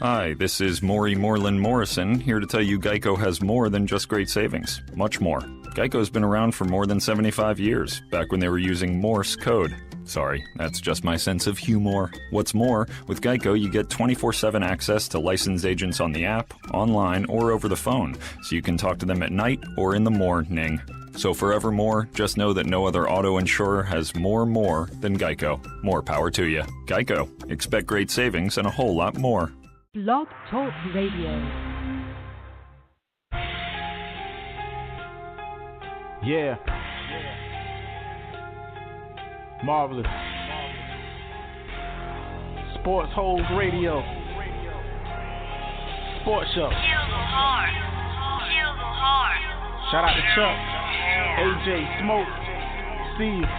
Hi, this is Maury Moreland Morrison, here to tell you Geico has more than just great savings. Much more. Geico's been around for more than 75 years, back when they were using Morse code. Sorry, that's just my sense of humor. What's more, with Geico you get 24/7 access to licensed agents on the app, online, or over the phone, so you can talk to them at night or in the morning. So forevermore, just know that no other auto insurer has more than Geico. More power to you. Geico. Expect great savings and a whole lot more. Blog Talk Radio. Yeah. Marvelous. Sportholes Radio. Sports Show. Shout out to Chuck, AJ, Smoke, Steve.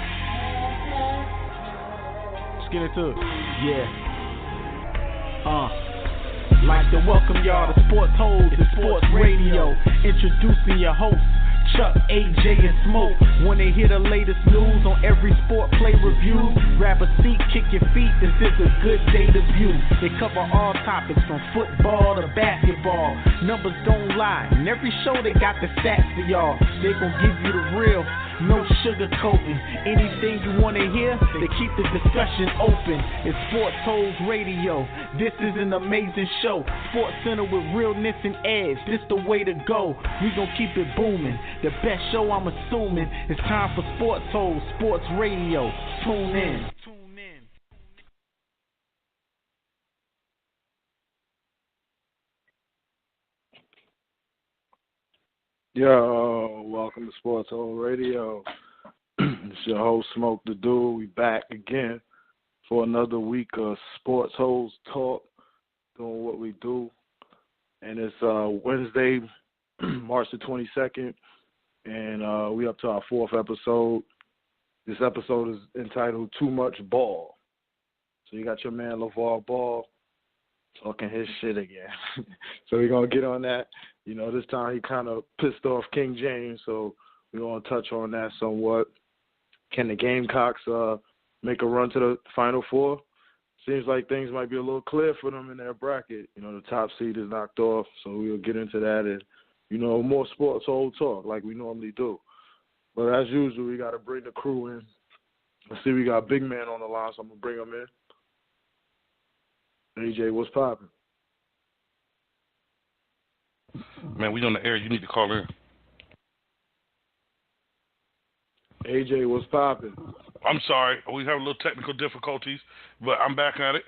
Let's get into it. Yeah. Like to welcome y'all to Sportholes and Sports Radio. Introducing your hosts, Chuck, AJ, and Smoke. When they hear the latest news on every sport play review, grab a seat, kick your feet, this is a good day to view. They cover all topics from football to basketball. Numbers don't lie, and every show they got the stats for y'all. They gon' give you the real, no sugarcoating. Anything you wanna hear, they keep the discussion open. It's Sportholes Radio. This is an amazing show. Sports Center with realness and edge. This the way to go. We gon' keep it booming. The best show, I'm assuming. It's time for Sportholes, Sports Radio. Tune in. Yo, welcome to Sportholes Radio. It's your host, Smoke the Dude. We back again for another week of Sportholes Talk, doing what we do. And it's Wednesday, March the 22nd, and we up to our fourth episode. This episode is entitled Too Much Ball. So you got your man LeVar Ball talking his shit again. So we're going to get on that. You know, this time he kind of pissed off King James, so we're going to touch on that somewhat. Can the Gamecocks make a run to the Final Four? Seems like things might be a little clear for them in their bracket. You know, the top seed is knocked off, so we'll get into that and, you know, more sports whole talk like we normally do. But as usual, we got to bring the crew in. Let's see, we got Big Man on the line, so I'm going to bring him in. AJ, what's poppin'? Man, we on the air. You need to call in. AJ, what's poppin'? I'm sorry. We have a little technical difficulties, but I'm back at it.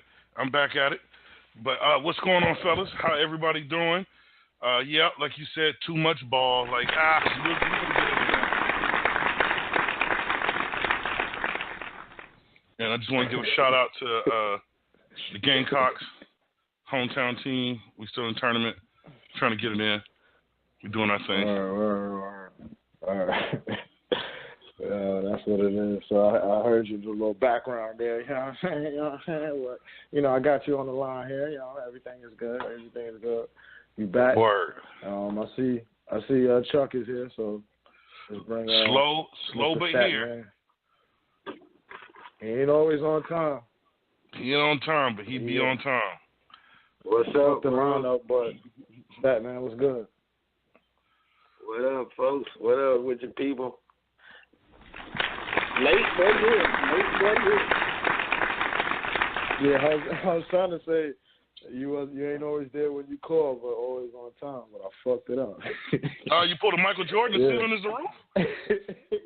But what's going on, fellas? How everybody doing? Yeah, like you said, too much ball. Like, and I just want to give a shout out to the Gamecocks, hometown team. We still in the tournament, trying to get it in. We're doing our thing. All right. That's what it is. So I heard you do a little background there. You know what I'm saying? Well, you know, I got you on the line here. You know, everything is good. You back? Word. I see. Chuck is here. So let's bring slow but Fat here. Man. He ain't always on time. He ain't on time, but he be on time. What's up? The lineup, but Fat Man, what's good? What up, folks? What up with your people? Late but good. Yeah, I was trying to say you ain't always there when you call, but always on time. But I fucked it up. You pulled a Michael Jordan and sit on his roof?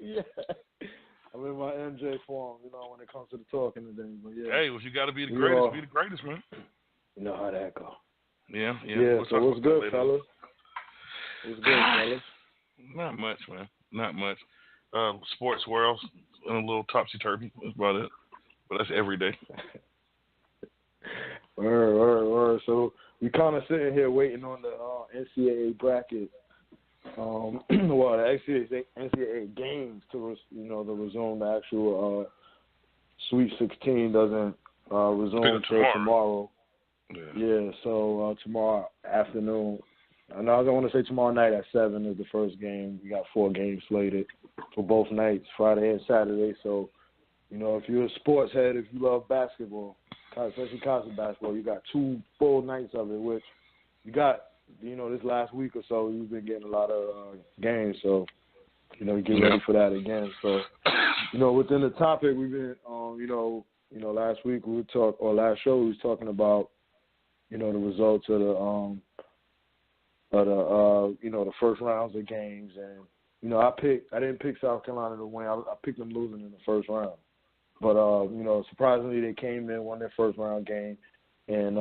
Yeah. I'm in my MJ form, you know, when it comes to the talking and things. But yeah. Hey, well, you got to be the greatest. Be the greatest, man. You know how that go. Yeah. So what's good, fellas? What's good, fellas? Not much, man. Not much. Sports world, and a little topsy-turvy. That's about it. But that's every day. Word. So we kind of sitting here waiting on the NCAA bracket. Well, the NCAA games to resume. The actual Sweet 16 doesn't resume until tomorrow. Yeah. So tomorrow afternoon. I don't want to say tomorrow night at 7 is the first game. We got 4 games slated for both nights, Friday and Saturday. So, you know, if you're a sports head, if you love basketball, especially college basketball, you got 2 full nights of it, which you got, this last week or so, you've been getting a lot of games, so, get ready for that again. So, within the topic, we've been, last week last show we was talking about, the results of the first rounds of games, and I didn't pick South Carolina to win. I picked them losing in the first round, but surprisingly they came in, won their first round game, and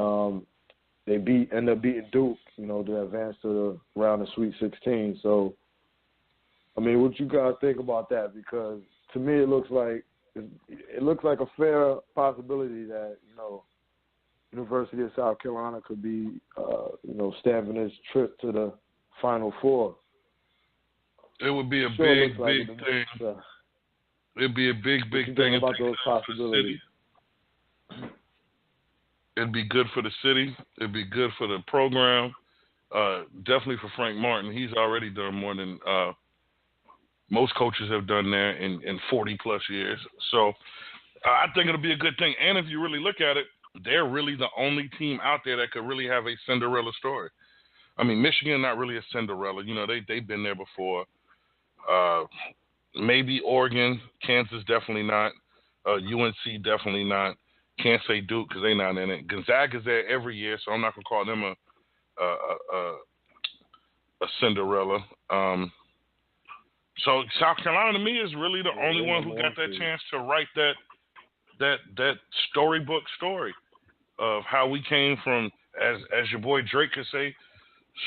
they ended up beating Duke, to advance to the round of Sweet 16. So, I mean, what you guys think about that? Because to me, it looks like a fair possibility that University of South Carolina could be stamping its trip to the Final Four. It would be a big thing. It'd be a big thing about those possibilities. It'd be good for the city. It'd be good for the program. Definitely for Frank Martin. He's already done more than most coaches have done there in 40-plus years. So I think it'll be a good thing. And if you really look at it, they're really the only team out there that could really have a Cinderella story. I mean, Michigan, not really a Cinderella. They've been there before. Maybe Oregon. Kansas, definitely not. UNC, definitely not. Can't say Duke because they're not in it. Gonzaga's there every year, so I'm not going to call them a Cinderella. So South Carolina, to me, is really the only one who got that chance to write that storybook story of how we came from, as your boy Drake could say,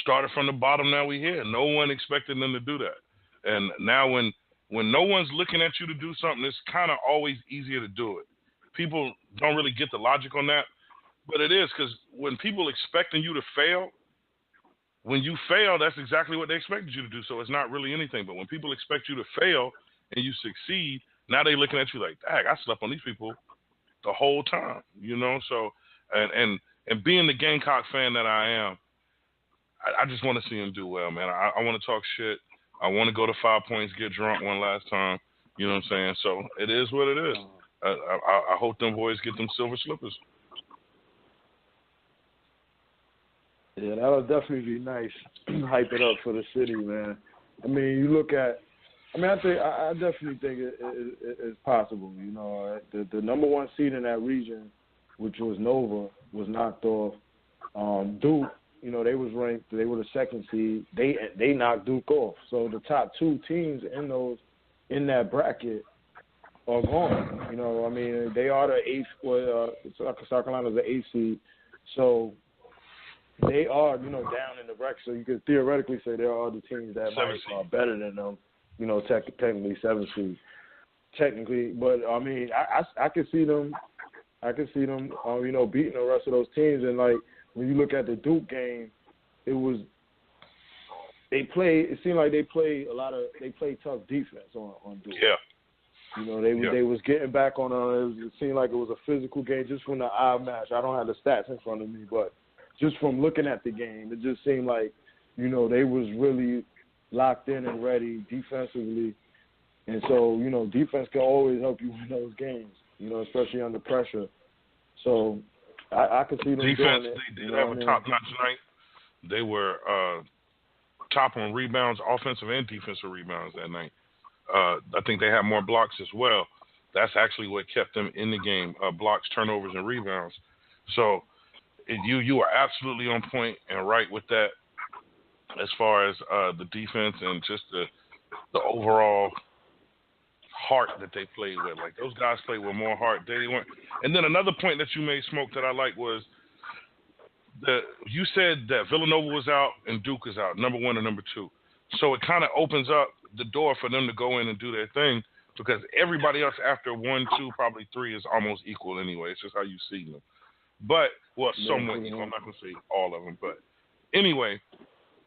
started from the bottom, now we here. No one expected them to do that. And now when no one's looking at you to do something, it's kind of always easier to do it. People don't really get the logic on that, but it is, because when people expecting you to fail, when you fail, that's exactly what they expected you to do. So it's not really anything. But when people expect you to fail and you succeed, now they're looking at you like, dang, I slept on these people the whole time, So, and being the Gamecock fan that I am, I just want to see them do well, man. I want to talk shit. I want to go to 5 Points, get drunk one last time. You know what I'm saying? So it is what it is. I hope them boys get them silver slippers. Yeah, that'll definitely be nice. Hype it up for the city, man. I mean, you look at. I definitely think it's possible. The number one seed in that region, which was Nova, was knocked off. Duke, they was ranked. They were the second seed. They knocked Duke off. So the top 2 teams in that bracket are gone. They are the 8th. South Carolina's the 8th seed. So they are, down in the bracket. So you could theoretically say there are other teams that are better than them. Technically 7th seed. Technically, but I could see them. Beating the rest of those teams. And like when you look at the Duke game, it seemed like they played tough defense on Duke. Yeah. They was getting back on. It seemed like it was a physical game just from the eye match. I don't have the stats in front of me, but just from looking at the game, it just seemed like they was really locked in and ready defensively. And so, defense can always help you win those games, especially under pressure. So I could see them defense, doing it. They did have a top-notch night. They were top on rebounds, offensive and defensive rebounds that night. I think they had more blocks as well. That's actually what kept them in the game, blocks, turnovers, and rebounds. So you are absolutely on point and right with that as far as the defense and just the overall heart that they played with. Like, those guys played with more heart. They weren't. And then another point that you made, Smoke, that I like was you said that Villanova was out and Duke is out, number 1 and number 2. So it kind of opens up the door for them to go in and do their thing, because everybody else after 1, 2, probably 3 is almost equal anyway. It's just how you see them. But, well, somewhat equal. I'm not going to say all of them. But anyway,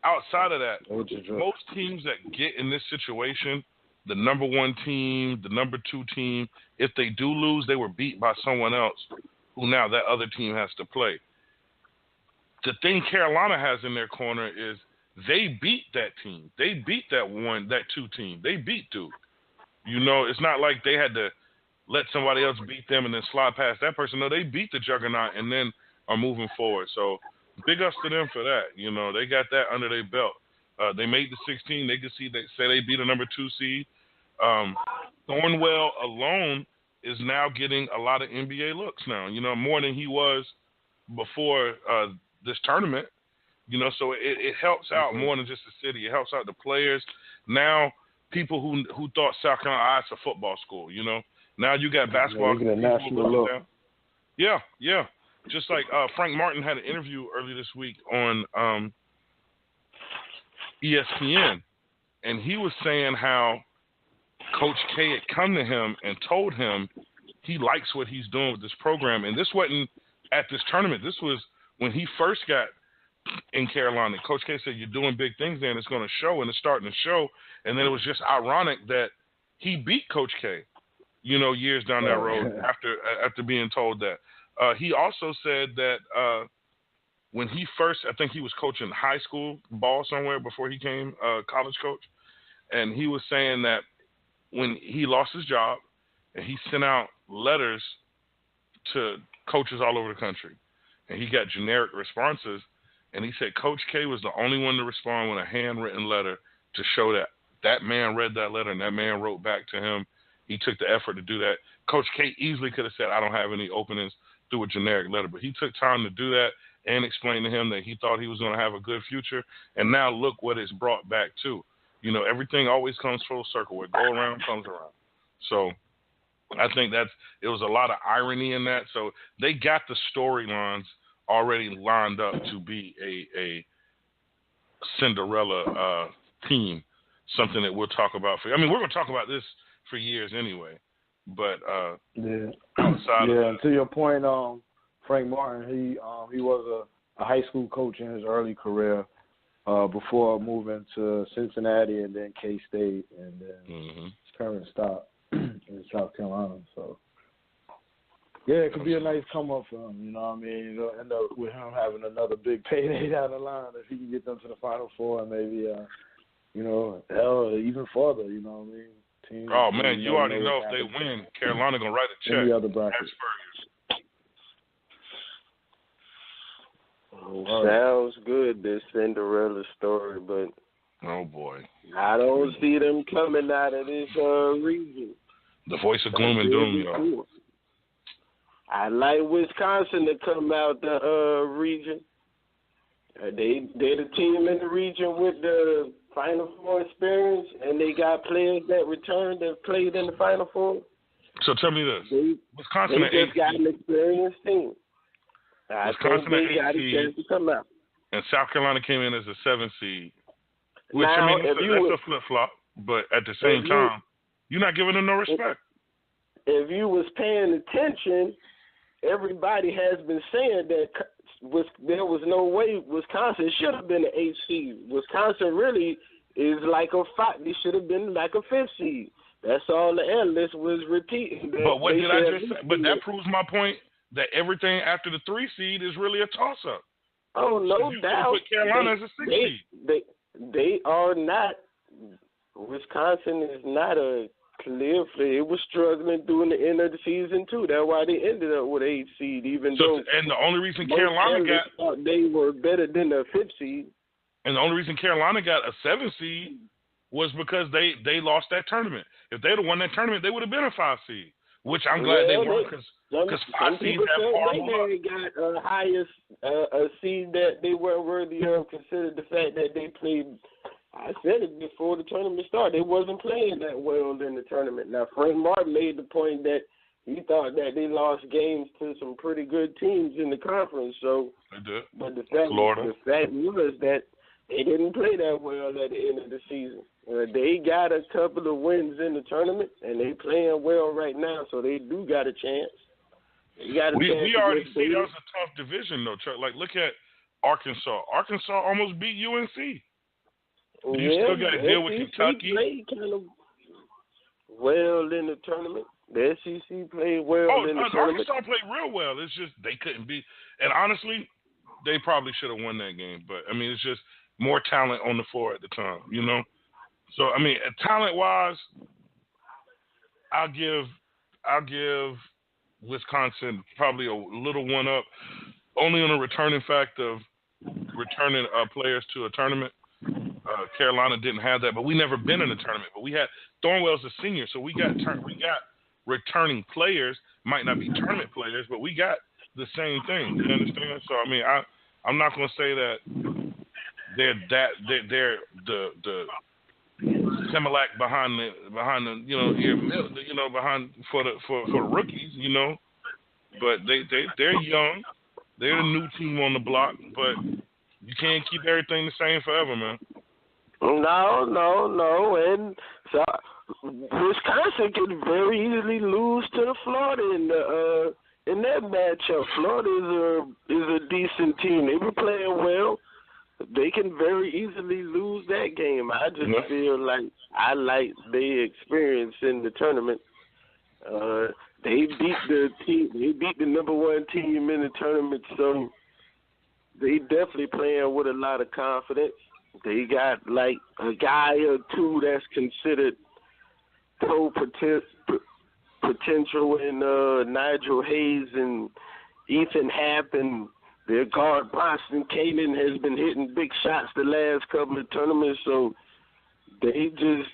outside of that, most teams that get in this situation, the number 1 team, the number 2 team, if they do lose, they were beat by someone else who now that other team has to play. The thing Carolina has in their corner is they beat that team. They beat that 2 team. They beat Duke. It's not like they had to let somebody else beat them and then slide past that person. No, they beat the juggernaut and then are moving forward. So big ups to them for that. You know, they got that under their belt. They made the 16. They could see they beat a number 2 seed. Thornwell alone is now getting a lot of NBA looks now. You know, more than he was before this tournament. You know, so it helps out more than just the city. It helps out the players. Now, people who thought South Carolina, it's a football school, you know. Now you got basketball. Yeah, national look. Yeah. Just like Frank Martin had an interview earlier this week on ESPN, and he was saying how Coach K had come to him and told him he likes what he's doing with this program. And this wasn't at this tournament. This was when he first got in Carolina. Coach K said, you're doing big things there, and it's going to show, and it's starting to show. And then it was just ironic that he beat Coach K, you know, years down that road after being told that. He also said that when he first, I think he was coaching high school ball somewhere before he came college coach, and he was saying that when he lost his job, and he sent out letters to coaches all over the country, and he got generic responses, and he said Coach K was the only one to respond with a handwritten letter to show that that man read that letter and that man wrote back to him. He took the effort to do that. Coach K easily could have said, I don't have any openings through a generic letter, but he took time to do that and explain to him that he thought he was going to have a good future. And now look what it's brought back to. You know, everything always comes full circle. What goes around comes around. So I think it was a lot of irony in that. So they got the storylines already lined up to be a Cinderella team, something that we'll talk about. We're going to talk about this for years anyway. But outside of that, to your point, Frank Martin, he was a high school coach in his early career before moving to Cincinnati and then K-State and then his current stop in South Carolina. So, yeah, it could be a nice come up for him. You know what I mean? It'll end up with him having another big payday down the line if he can get them to the Final Four and maybe, even further. You know what I mean? Teams, oh man, you already know if they win, Carolina gonna write a check. Any other bracket. Sounds good, this Cinderella story, but oh boy, I don't see them coming out of this region. The voice of gloom and doom, y'all. I like Wisconsin to come out the region. They're the team in the region with the Final Four experience, and they got players that returned that played in the Final Four. So tell me this: Wisconsin they just got an experienced team. I think they got a chance to come out. And South Carolina came in as a 7th seed, which now, that's a flip flop. But at the same time, you're not giving them no respect. If you was paying attention, everybody has been saying that there was no way Wisconsin should have been an 8th seed. Wisconsin really is like a 5. They should have been like a 5th seed. That's all the analysts was repeating. But what did I just say? But that proves my point that everything after the 3 seed is really a toss-up. Oh, no doubt. Put Carolina as a 6 seed. They are not. Wisconsin is not a clear play. It was struggling during the end of the season too. That's why they ended up with 8th seed, even though. And the only reason Carolina got they were better than the 5th seed. And the only reason Carolina got a 7th seed was because they lost that tournament. If they'd have won that tournament, they would have been a 5 seed. Which I'm glad they weren't, because 5 seeds have horrible luck. They got a highest seed that they weren't worthy of, considered the fact that they played. I said it before the tournament started. They wasn't playing that well in the tournament. Now, Frank Martin made the point that he thought that they lost games to some pretty good teams in the conference. So, they did. But the fact was that they didn't play that well at the end of the season. They got a couple of wins in the tournament, and they playing well right now, so they do got a chance. We already see that was a tough division, though, Chuck. Like, look at Arkansas. Arkansas almost beat UNC. You still got to deal with Kentucky. Played kind of well in the tournament. The SEC played well in the tournament. Arkansas played real well. It's just they couldn't beat. And honestly, they probably should have won that game. But, I mean, it's just more talent on the floor at the time, you know? So, I mean, talent-wise, I'll give I'll give Wisconsin probably a little one up, only on the returning fact of returning players to a tournament. Carolina didn't have that, but we never been in a tournament. But we had Thornwell's a senior, so we got returning players. Might not be tournament players, but we got the same thing. You understand? So I mean, I'm not going to say that they're the Similac behind the behind for the rookies, but they're young. They're the new team on the block, but you can't keep everything the same forever, man. No, and so Wisconsin can very easily lose to Florida in that matchup. Florida is a decent team. They were playing well. They can very easily lose that game. I just feel like I like their experience in the tournament. They beat the team. They beat the number one team in the tournament, so they definitely playing with a lot of confidence. They got like a guy or two that's considered pro potential in Nigel Hayes and Ethan Happ, and their guard Boston Kanan has been hitting big shots the last couple of tournaments, so they just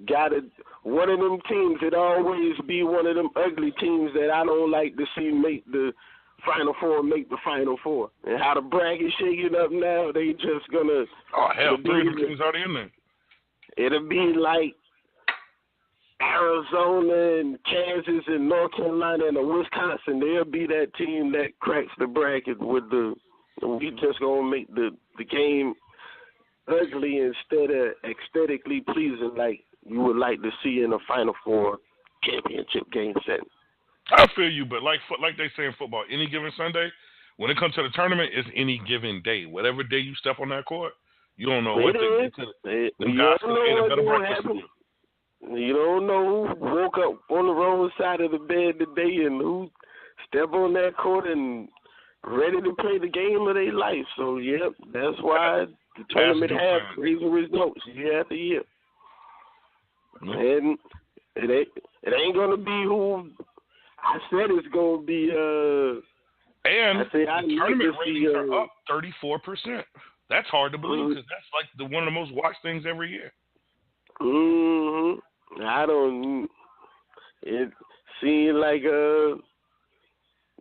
got it. One of them teams, it always be one of them ugly teams that I don't like to see make the Final Four, And how the bracket shaking up now, they just gonna. Oh hell, 3 of the teams already in there. It'll be like Arizona and Kansas and North Carolina and Wisconsin. They'll be that team that cracks the bracket with we just gonna make the game ugly instead of aesthetically pleasing like you would like to see in a Final Four championship game setting. I feel you, but like they say in football, any given Sunday, when it comes to the tournament, it's any given day. Whatever day you step on that court, you don't know what the guys can be in a better breakfast with you. You don't know who woke up on the wrong side of the bed today and who stepped on that court and ready to play the game of their life. So, yep, that's why the tournament has crazy results year after year. And it ain't going to be who I said it's going to be. And the tournament ratings are up 34%. That's hard to believe because that's like one of the most watched things every year. Mm-hmm. It seems like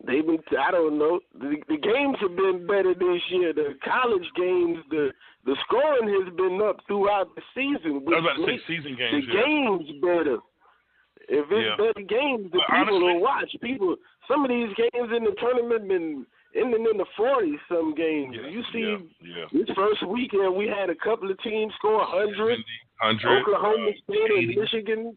they've been. I don't know. The games have been better this year. The college games, the scoring has been up throughout the season. I was about to say season games. The games better. If it's better games, the people will watch. Some of these games in the tournament been ending in the 40s. Some games. You see, this first weekend we had a couple of teams score 100. Oklahoma State and Michigan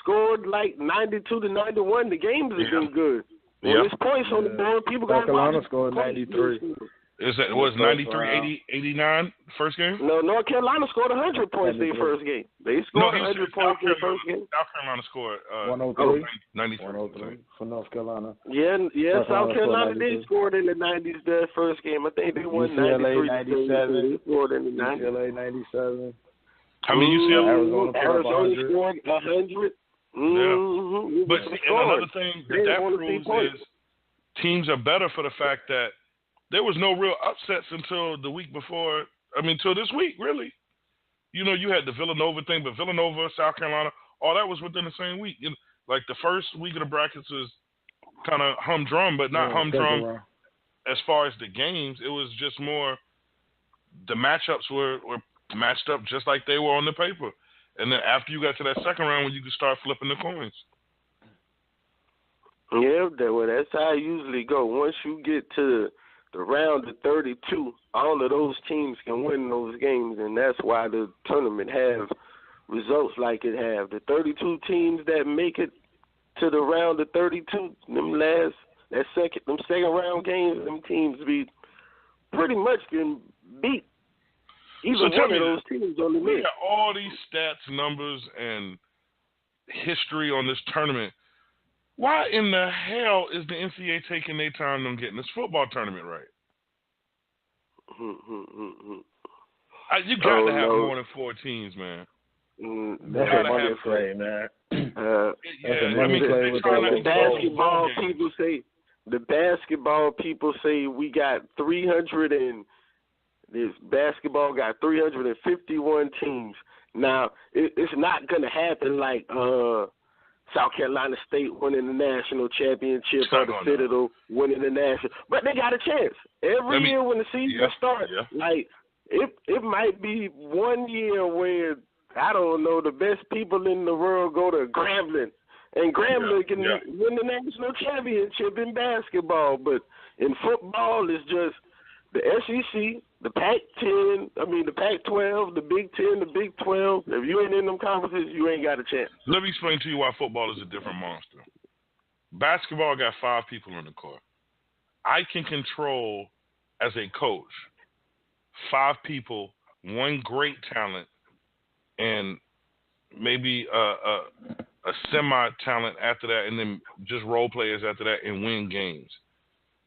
scored like 92 to 91. The games have been good. When there's points on the board, people got to watch. North Carolina scored 93. Was 93, 89 first game? No, North Carolina scored 100 points their first game. They scored 100 points their first game. South Carolina scored 103. 93. 103 for North Carolina. Yeah, South Carolina did score in the 90s their first game. I think they won UCLA 93. 97. They scored in the 90s. UCLA 97. I mean, Arizona scored 100. Mm-hmm. Yeah. But another thing that proves is teams are better for the fact that there was no real upsets until the week before. I mean, until this week, really. You had the Villanova thing, but Villanova, South Carolina, all that was within the same week. Like the first week of the brackets was kind of humdrum, but not humdrum as far as the games. It was just more the matchups were matched up just like they were on the paper. And then after you got to that second round, when you could start flipping the coins. Yeah, that's how it usually go. Once you get to the round of 32, all of those teams can win those games, and that's why the tournament have results like it have. The 32 teams that make it to the round of 32, them second round games, them teams be pretty much can beat either one of those teams on the list. We got all these stats, numbers, and history on this tournament. Why in the hell is the NCAA taking their time on getting this football tournament right? You got to have more than 4 teams, man. That's what I'm afraid, man. The basketball people say we got 300 and this basketball got 351 teams. Now it's not gonna happen like South Carolina State winning the national championship or the Citadel winning the national, but they got a chance every year when the season starts. Like it might be 1 year where I don't know the best people in the world go to Grambling. And Grambling can win the national championship in basketball, but in football, it's just the SEC, the Pac-10, the Pac-12, the Big 10, the Big 12. If you ain't in them conferences, you ain't got a chance. Let me explain to you why football is a different monster. Basketball got 5 people on the court. I can control, as a coach, 5 people, one great talent, and maybe a semi-talent after that, and then just role players after that, and win games.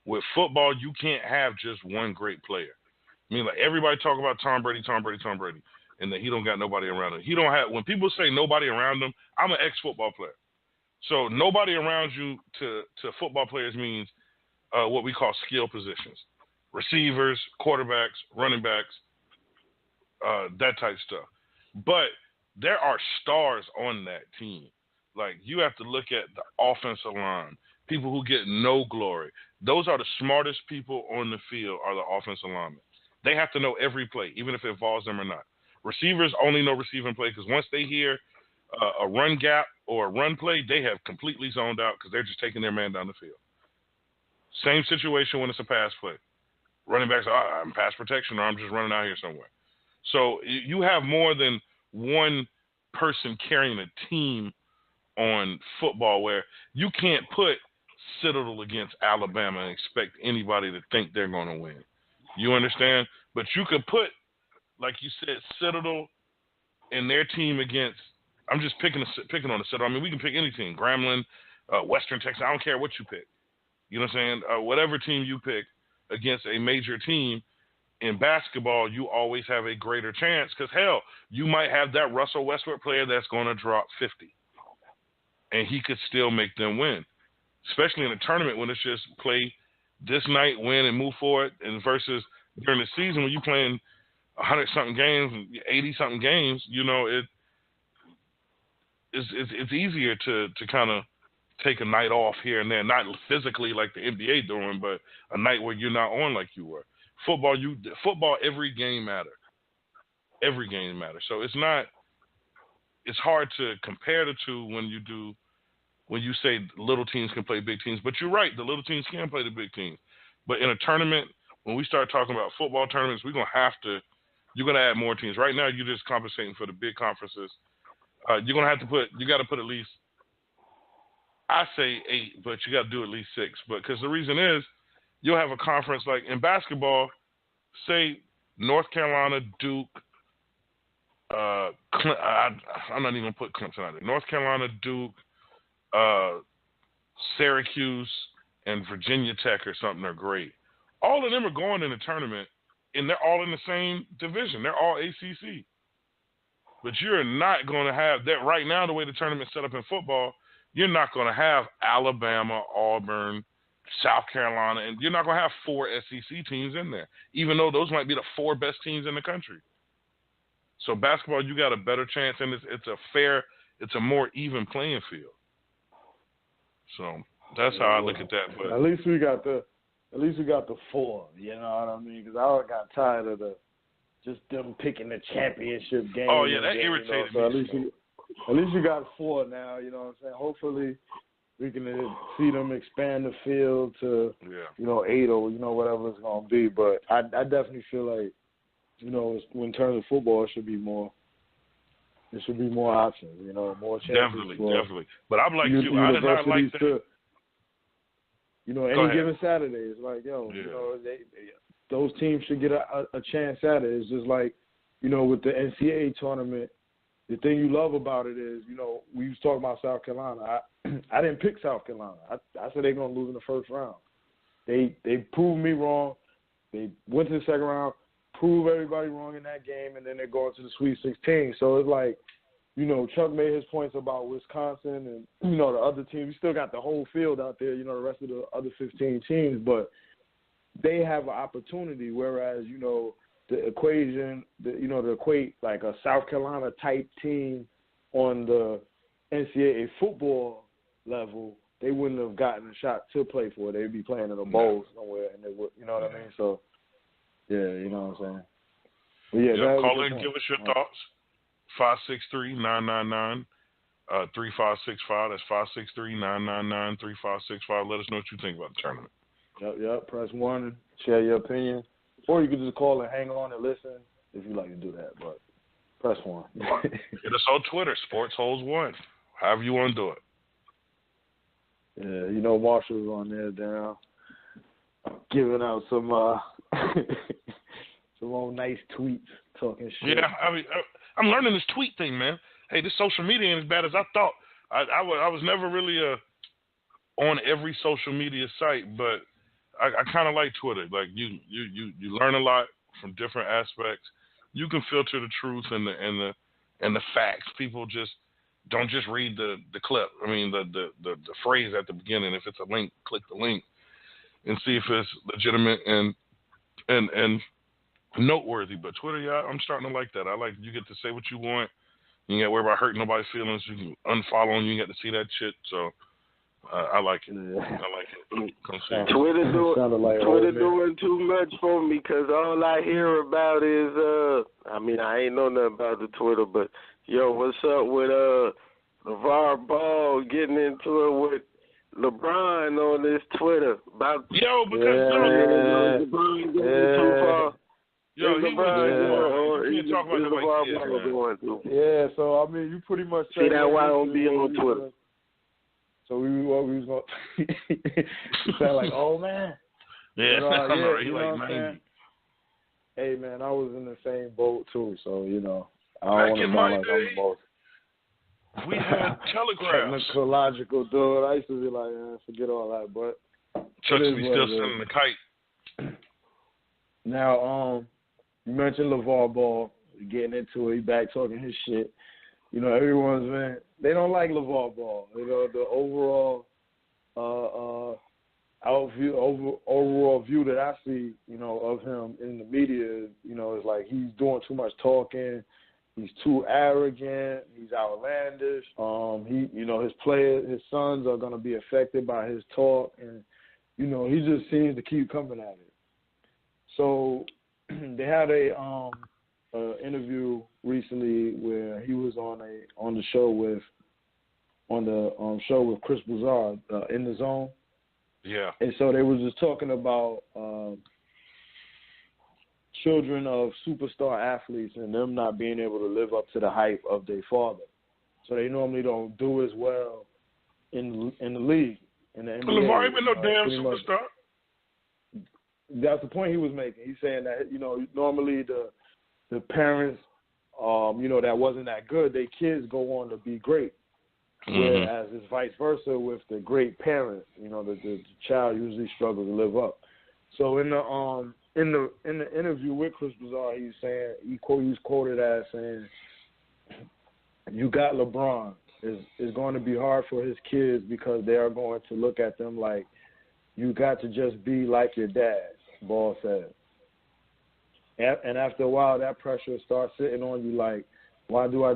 With football, you can't have just one great player. I mean, like everybody talk about Tom Brady, and that he don't got nobody around him. He don't have. When people say nobody around him, I'm an ex-football player, so nobody around you to football players means what we call skill positions: receivers, quarterbacks, running backs, that type of stuff. But there are stars on that team. Like, you have to look at the offensive line, people who get no glory. Those are the smartest people on the field, are the offensive linemen. They have to know every play, even if it involves them or not. Receivers only know receiving play because once they hear a run gap or a run play, they have completely zoned out because they're just taking their man down the field. Same situation when it's a pass play. Running backs are, I'm pass protection, or I'm just running out here somewhere. So you have more than one person carrying a team on football, where you can't put Citadel against Alabama and expect anybody to think they're going to win. You understand? But you could put, like you said, Citadel and their team against, I'm just picking on the Citadel. I mean, we can pick any team, Grambling, Western Texas, I don't care what you pick. You know what I'm saying? Whatever team you pick against a major team, in basketball, you always have a greater chance because, hell, you might have that Russell Westbrook player that's going to drop 50. And he could still make them win, especially in a tournament when it's just play this night, win, and move forward, and versus during the season when you're playing 100-something games, 80-something games, you know, it's easier to kind of take a night off here and there, not physically like the NBA doing, but a night where you're not on like you were. Football, every game matters. Every game matters. So it's hard to compare the two when you say little teams can play big teams. But you're right, the little teams can play the big teams. But in a tournament, when we start talking about football tournaments, you're going to add more teams. Right now, you're just compensating for the big conferences. You got to put at least, I say 8, but you got to do at least 6. But because the reason is, you'll have a conference like in basketball, say North Carolina, Duke, I'm not even going to put Clemson out there. North Carolina, Duke, Syracuse, and Virginia Tech or something are great. All of them are going in the tournament, and they're all in the same division. They're all ACC. But you're not going to have that right now, the way the tournament's set up in football, you're not going to have Alabama, Auburn, South Carolina, and you're not going to have 4 SEC teams in there, even though those might be the 4 best teams in the country. So basketball, you got a better chance, and it's a more even playing field. So that's how I look at that. But at least we got the 4. You know what I mean? Because I got tired of just them picking the championship game. Oh yeah, that irritated me. So at least you got 4 now. You know what I'm saying? Hopefully we can see them expand the field to 8 or whatever it's gonna be. But I definitely feel like in terms of football, it should be more. There should be more options, more chances. Definitely. But I'm like you. I did not like that. Any given Saturday, it's like, those teams should get a chance at it. It's just like, with the NCAA tournament, the thing you love about it is, we was talking about South Carolina. I didn't pick South Carolina. I said they're going to lose in the first round. They proved me wrong. They went to the second round, proved everybody wrong in that game, and then they're going to the Sweet 16. So it's like, you know, Chuck made his points about Wisconsin and, you know, the other teams. We still got the whole field out there, you know, the rest of the other 15 teams, but they have an opportunity, whereas, you know, the equation, to equate like a South Carolina type team on the NCAA football level, they wouldn't have gotten a shot to play for it. They'd be playing in a bowl somewhere, and they would, you know what I mean? So, yeah, you know what I'm saying? But yeah, call in, give us your thoughts. 563-999-3565. That's 563-999-3565. Let us know what you think about the tournament. Yep. Press 1 and share your opinion. Or you can just call and hang on and listen if you like to do that. But press 1. Hit us on Twitter, Sportholes1. However you want to do it. Yeah, you know Marshall's on there down giving out some some old nice tweets, talking shit. Yeah, I mean, I'm learning this tweet thing, man. Hey, this social media ain't as bad as I thought. I was never really on every social media site, but I kind of like Twitter. Like you learn a lot from different aspects. You can filter the truth and the facts. People don't just read the clip. I mean the phrase at the beginning. If it's a link, click the link and see if it's legitimate and noteworthy. But Twitter, yeah, I'm starting to like that. I like you get to say what you want. You ain't got to worry about hurting nobody's feelings. You can unfollow them. You ain't got to see that shit. So I like it. Yeah. I like it. Come see it. Twitter doing too much for me because all I hear about is I ain't know nothing about the Twitter, but yo, what's up with LeVar Ball getting into it with LeBron on this Twitter about LeBron going too far. Yo, he was you can't talk about that like this, yeah, so I mean, you pretty much see that why I don't be on Twitter. So we was going to sound like, oh man. Yeah, but, he like 90. Hey man, I was in the same boat too, so you know, I don't want to sound like I'm the most. We had telegraphs. Technological dude. I used to be like, forget all that, but Chuck's be still sending the kite. Now, you mentioned LeVar Ball getting into it. He back talking his shit. You know, they don't like LeVar Ball. You know, the overall overall view that I see, you know, of him in the media, you know, is like he's doing too much talking. He's too arrogant. He's outlandish. His sons are going to be affected by his talk, and you know, he just seems to keep coming at it. So they had a interview recently where he was on the show with Chris Broussard, In the Zone. Yeah. And so they was just talking about children of superstar athletes and them not being able to live up to the hype of their father. So they normally don't do as well in the league. In the NBA. LeVar ain't been no damn superstar. That's the point he was making. He's saying that, you know, normally the parents, that wasn't that good, their kids go on to be great. Mm-hmm. Whereas it's vice versa with the great parent. You know, the child usually struggles to live up. So in the interview with Chris Broussard, he's saying he's quoted as saying, "You got LeBron. It's going to be hard for his kids because they are going to look at them like you got to just be like your dad." Ball said. And after a while, that pressure starts sitting on you like, why do I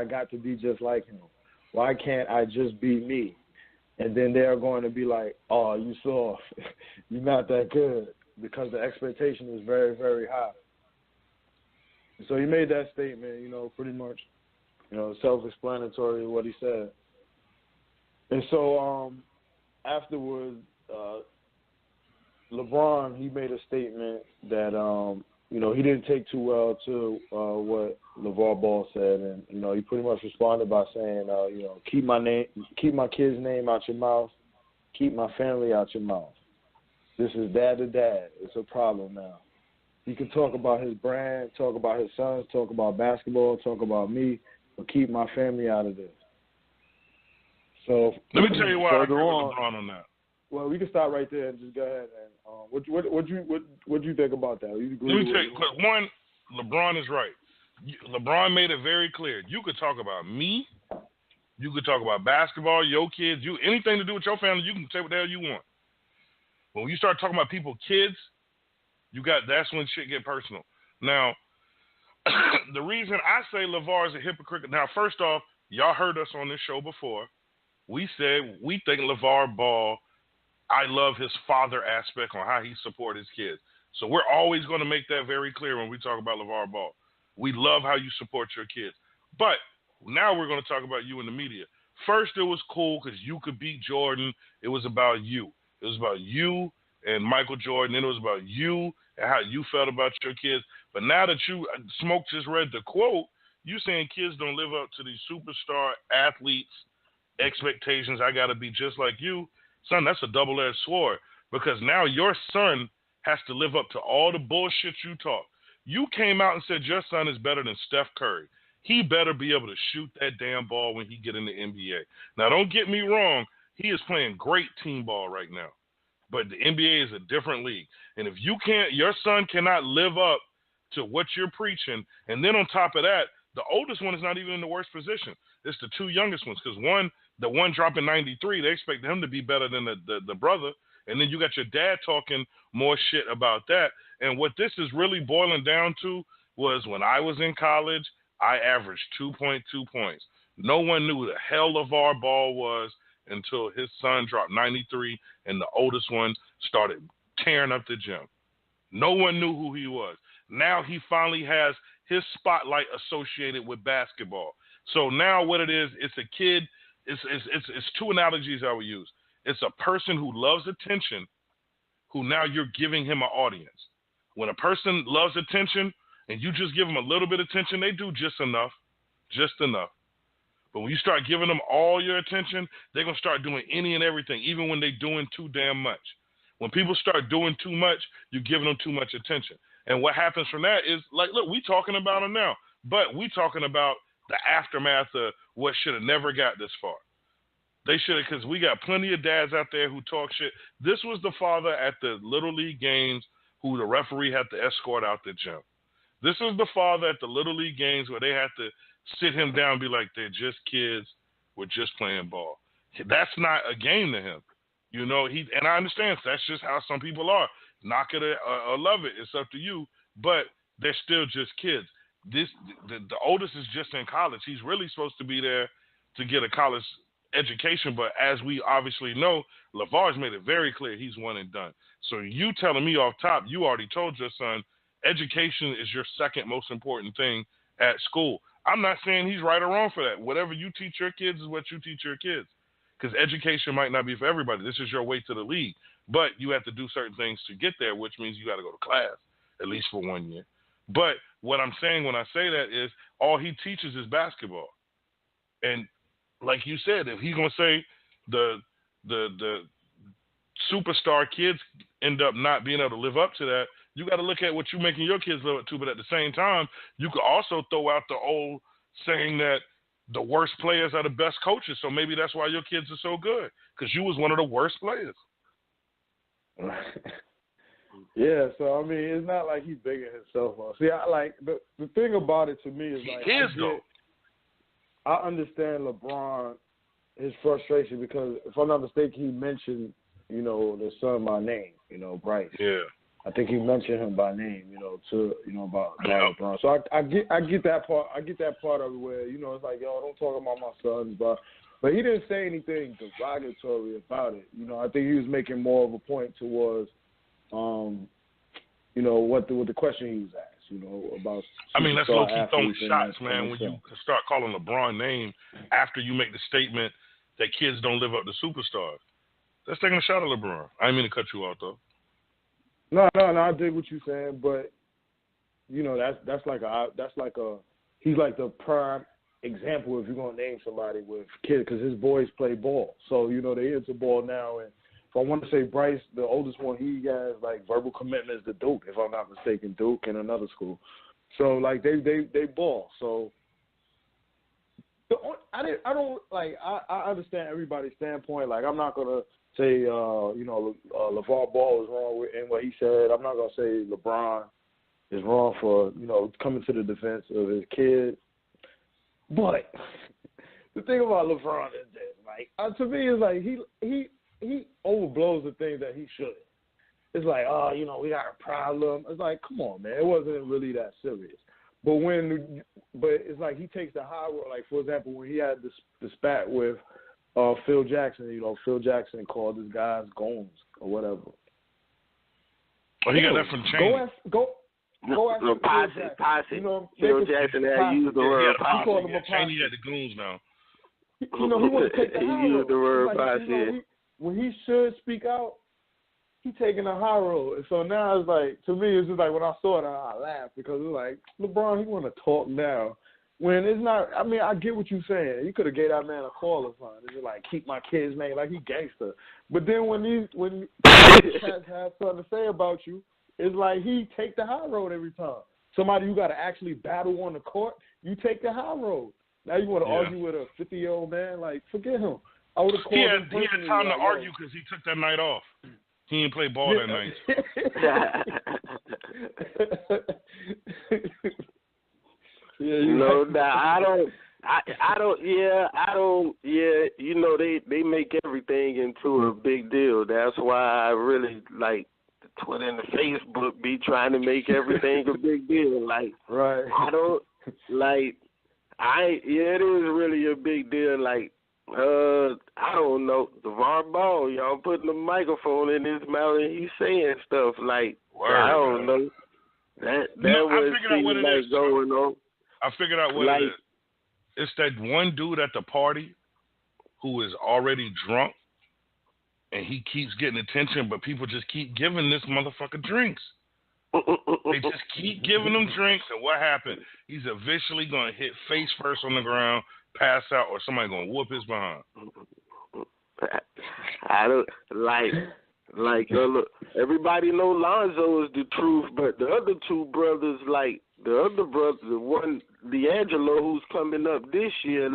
got to be just like him? Why can't I just be me? And then they're going to be like, oh, you soft. You're not that good, because the expectation is very, very high. And so he made that statement, you know, pretty much, you know, self-explanatory what he said. And so afterwards, LeBron, he made a statement that, he didn't take too well to what LeVar Ball said. And, you know, he pretty much responded by saying, keep my kid's name out your mouth. Keep my family out your mouth. This is dad to dad. It's a problem now. He can talk about his brand, talk about his sons, talk about basketball, talk about me, but keep my family out of this. So let me tell you why I agree with LeBron on that. Well, we can start right there and just go ahead. And what you think about that? Let me tell you, one, LeBron is right. LeBron made it very clear. You could talk about me. You could talk about basketball, your kids, anything to do with your family, you can say what the hell you want. But when you start talking about people's kids, that's when shit get personal. Now, the reason I say LeVar is a hypocrite. Now, first off, y'all heard us on this show before. We said we think LeVar Ball, I love his father aspect on how he supports his kids. So we're always going to make that very clear when we talk about LeVar Ball. We love how you support your kids. But now we're going to talk about you in the media. First, it was cool because you could beat Jordan. It was about you. It was about you and Michael Jordan. Then it was about you and how you felt about your kids. But now that Smoke just read the quote, you saying kids don't live up to these superstar athletes' expectations. I got to be just like you. Son, that's a double-edged sword because now your son has to live up to all the bullshit you talk. You came out and said your son is better than Steph Curry. He better be able to shoot that damn ball when he get in the NBA. Now, don't get me wrong. He is playing great team ball right now. But the NBA is a different league. And if your son cannot live up to what you're preaching, and then on top of that, the oldest one is not even in the worst position. It's the two youngest ones because the one dropping 93, they expect him to be better than the brother. And then you got your dad talking more shit about that. And what this is really boiling down to was when I was in college, I averaged 2.2 points. No one knew who the hell LeVar Ball was until his son dropped 93 and the oldest one started tearing up the gym. No one knew who he was. Now he finally has his spotlight associated with basketball. So now what it is, it's a kid. It's two analogies I would use. It's a person who loves attention who now you're giving him an audience. When a person loves attention and you just give them a little bit of attention, they do just enough. But when you start giving them all your attention, they're going to start doing any and everything, even when they're doing too damn much. When people start doing too much, you're giving them too much attention. And what happens from that is, like, look, we talking about them now, but we talking about the aftermath of what should have never got this far. They should have, because we got plenty of dads out there who talk shit. This was the father at the Little League games who the referee had to escort out the gym. This is the father at the Little League games where they had to sit him down and be like, they're just kids. We're just playing ball. That's not a game to him. You know, and I understand that's just how some people are. Knock it or love it. It's up to you. But they're still just kids. The oldest is just in college. He's really supposed to be there to get a college education. But as we obviously know, LeVar's made it very clear he's one and done. So you telling me off top, you already told your son, education is your second most important thing at school. I'm not saying he's right or wrong for that. Whatever you teach your kids is what you teach your kids. Because education might not be for everybody. This is your way to the league. But you have to do certain things to get there, which means you got to go to class, at least for 1 year. But what I'm saying when I say that is all he teaches is basketball. And like you said, if he's going to say the superstar kids end up not being able to live up to that, you got to look at what you're making your kids live up to. But at the same time, you could also throw out the old saying that the worst players are the best coaches. So maybe that's why your kids are so good, because you was one of the worst players. Yeah, so I mean, it's not like he's bigging himself up. See, I like the thing about it to me is like I understand LeBron, his frustration, because if I'm not mistaken, he mentioned, you know, the son by name, you know, Bryce. Yeah. I think he mentioned him by name, you know, about LeBron. So I get that part. I get that part of it where, you know, it's like, yo, don't talk about my sons, but he didn't say anything derogatory about it. You know, I think he was making more of a point towards, you know, what the question he was asked, you know, about. I mean, that's low-key throwing shots, man, when you start calling LeBron name after you make the statement that kids don't live up to superstars. That's taking a shot at LeBron. I didn't mean to cut you off, though. No, I dig what you're saying, but you know that's like he's like the prime example if you're gonna name somebody with kids, because his boys play ball, so you know they into ball now. And if I want to say Bryce, the oldest one, he has like verbal commitments to Duke, if I'm not mistaken, Duke and another school. So like they ball. So I understand everybody's standpoint. Like I'm not gonna say, you know, LeVar Ball was wrong in what he said. I'm not going to say LeBron is wrong for, coming to the defense of his kid. But the thing about LeBron is this, to me, it's like he overblows the things that he shouldn't. It's like, we got a problem. It's like, come on, man. It wasn't really that serious. But it's like he takes the high road. Like, for example, when he had the spat with Phil Jackson, Phil Jackson called his guys goons or whatever. Oh, he got that from Chaney. Go after Posse. Phil Jackson had used the word posse. He called him a posse. Chaney had the goons now. He want to take the high road. He used the word posse. When he should speak out, he taking a high road. And so now it's like, to me, it's just like when I saw it, I laughed because it's like, LeBron, he want to talk now. When it's not, I mean, I get what you're saying. You could have gave that man a call or something. It's just like, keep my kid's name, like he gangster. But then when cats have something to say about you, it's like he take the high road every time. Somebody you got to actually battle on the court, you take the high road. Now you want to argue with a 50-year-old man? Like, forget him. I would have called him. He had time to argue because he took that night off. He didn't play ball that night. They make everything into a big deal. That's why I really like Twitter and the Facebook be trying to make everything a big deal. Like, right. It is really a big deal. Like, I don't know, LeVar Ball, y'all putting the microphone in his mouth and he's saying stuff like, I don't know. That was going on. I figured out what it is. It's that one dude at the party who is already drunk and he keeps getting attention, but people just keep giving this motherfucker drinks. They just keep giving him drinks, and what happened? He's eventually going to hit face first on the ground, pass out, or somebody going to whoop his behind. I don't look, everybody know Lonzo is the truth, but the other two brothers, the one, D'Angelo, who's coming up this year,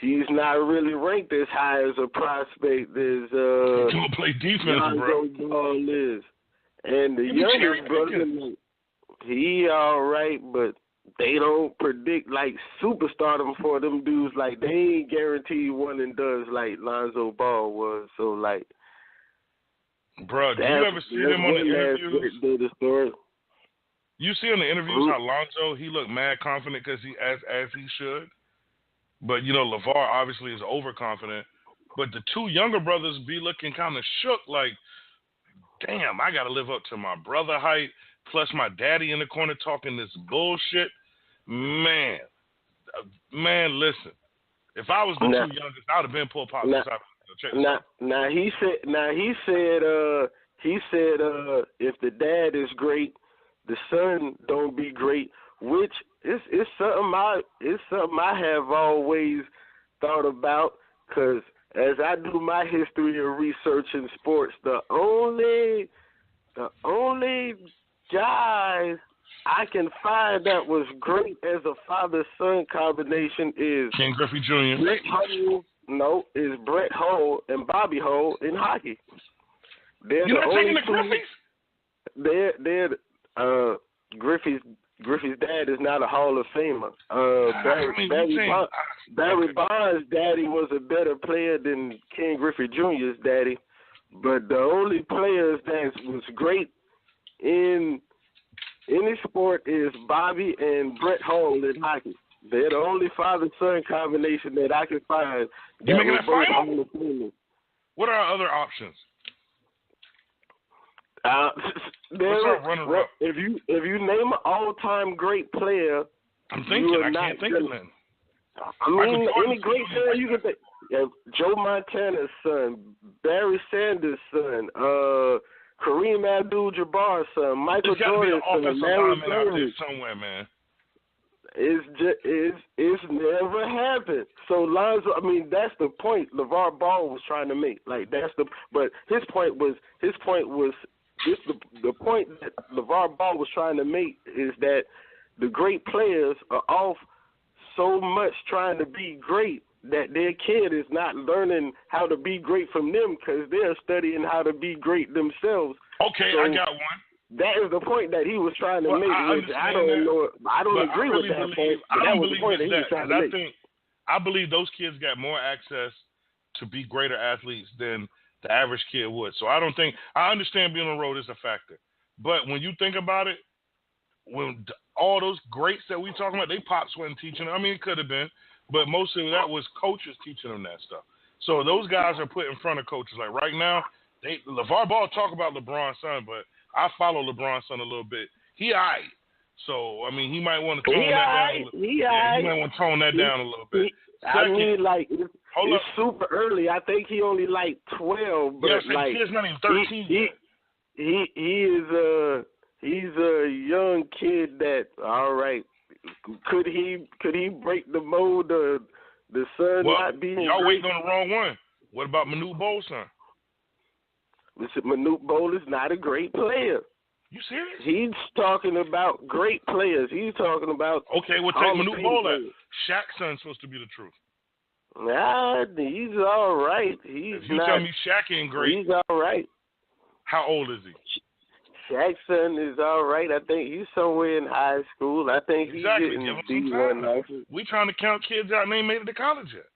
he's not really ranked as high as a prospect as He's going to play defense, Lonzo Ball is. And the youngest brother, he all right, but they don't predict superstardom for them dudes. They ain't guaranteed one and does like Lonzo Ball was. So bro, do you ever see him on the interviews? The story. You see in the interviews how Lonzo, he looked mad confident because he as he should. But LeVar obviously is overconfident. But the two younger brothers be looking kind of shook, like, damn, I got to live up to my brother height, plus my daddy in the corner talking this bullshit. Man, listen. If I was the two youngest, I would have been pulled pop. He said if the dad is great, the son don't be great, which is something I have always thought about, because as I do my history and research in sports, the only guy I can find that was great as a father-son combination is Ken Griffey Jr. Is Brett Hull and Bobby Hull in hockey. They're You're the not taking only the Griffeys? Griffey's dad is not a Hall of Famer. Barry Bonds' daddy was a better player than Ken Griffey Jr.'s daddy, but the only players that was great in any sport is Bobby and Brett Hull in hockey. They're the only father-son combination that I can find. You making that final? What are our other options? What's our runner-up? If you name an all-time great player, I'm thinking. I can't think of them. I mean, any great player you can think. Joe Montana's son, Barry Sanders' son, Kareem Abdul-Jabbar's son, Michael Jordan's son, Larry Bird. Somewhere, man. It's never happened. So Lonzo, I mean, that's the point LeVar Ball was trying to make. But his point was the point that LeVar Ball was trying to make is that the great players are off so much trying to be great that their kid is not learning how to be great from them because they're studying how to be great themselves. Okay, so, I got one. That is the point that he was trying to make. I don't know. I don't agree with that point. That was the point that he was trying to make. I believe those kids got more access to be greater athletes than the average kid would. So I understand being on the road is a factor. But when you think about it, when all those greats that we talking about, they pops wasn't teaching them. I mean, it could have been, but most of that was coaches teaching them that stuff. So those guys are put in front of coaches. Like right now, LeVar Ball talk about LeBron's son, but I follow LeBron's son a little bit. He aight. So, I mean, he might want to tone that down. He might want to tone that down a little bit. I mean, like, it's super early. I think he only like 12, but like he's not even 13 he's a young kid that, all right, could he break the mold of the son not being y'all waiting on the wrong one. What about Manute Bol's son? Listen, Manute Bol is not a great player. You serious? He's talking about great players. He's talking about okay. Well, take Manute Bol out. Shaq's son's supposed to be the truth. Nah, he's all right. If you tell me Shaq ain't great, he's all right. How old is he? Shaq's son is all right. I think he's somewhere in high school. I think he's getting D1. We trying to count kids out and they ain't made it to college yet.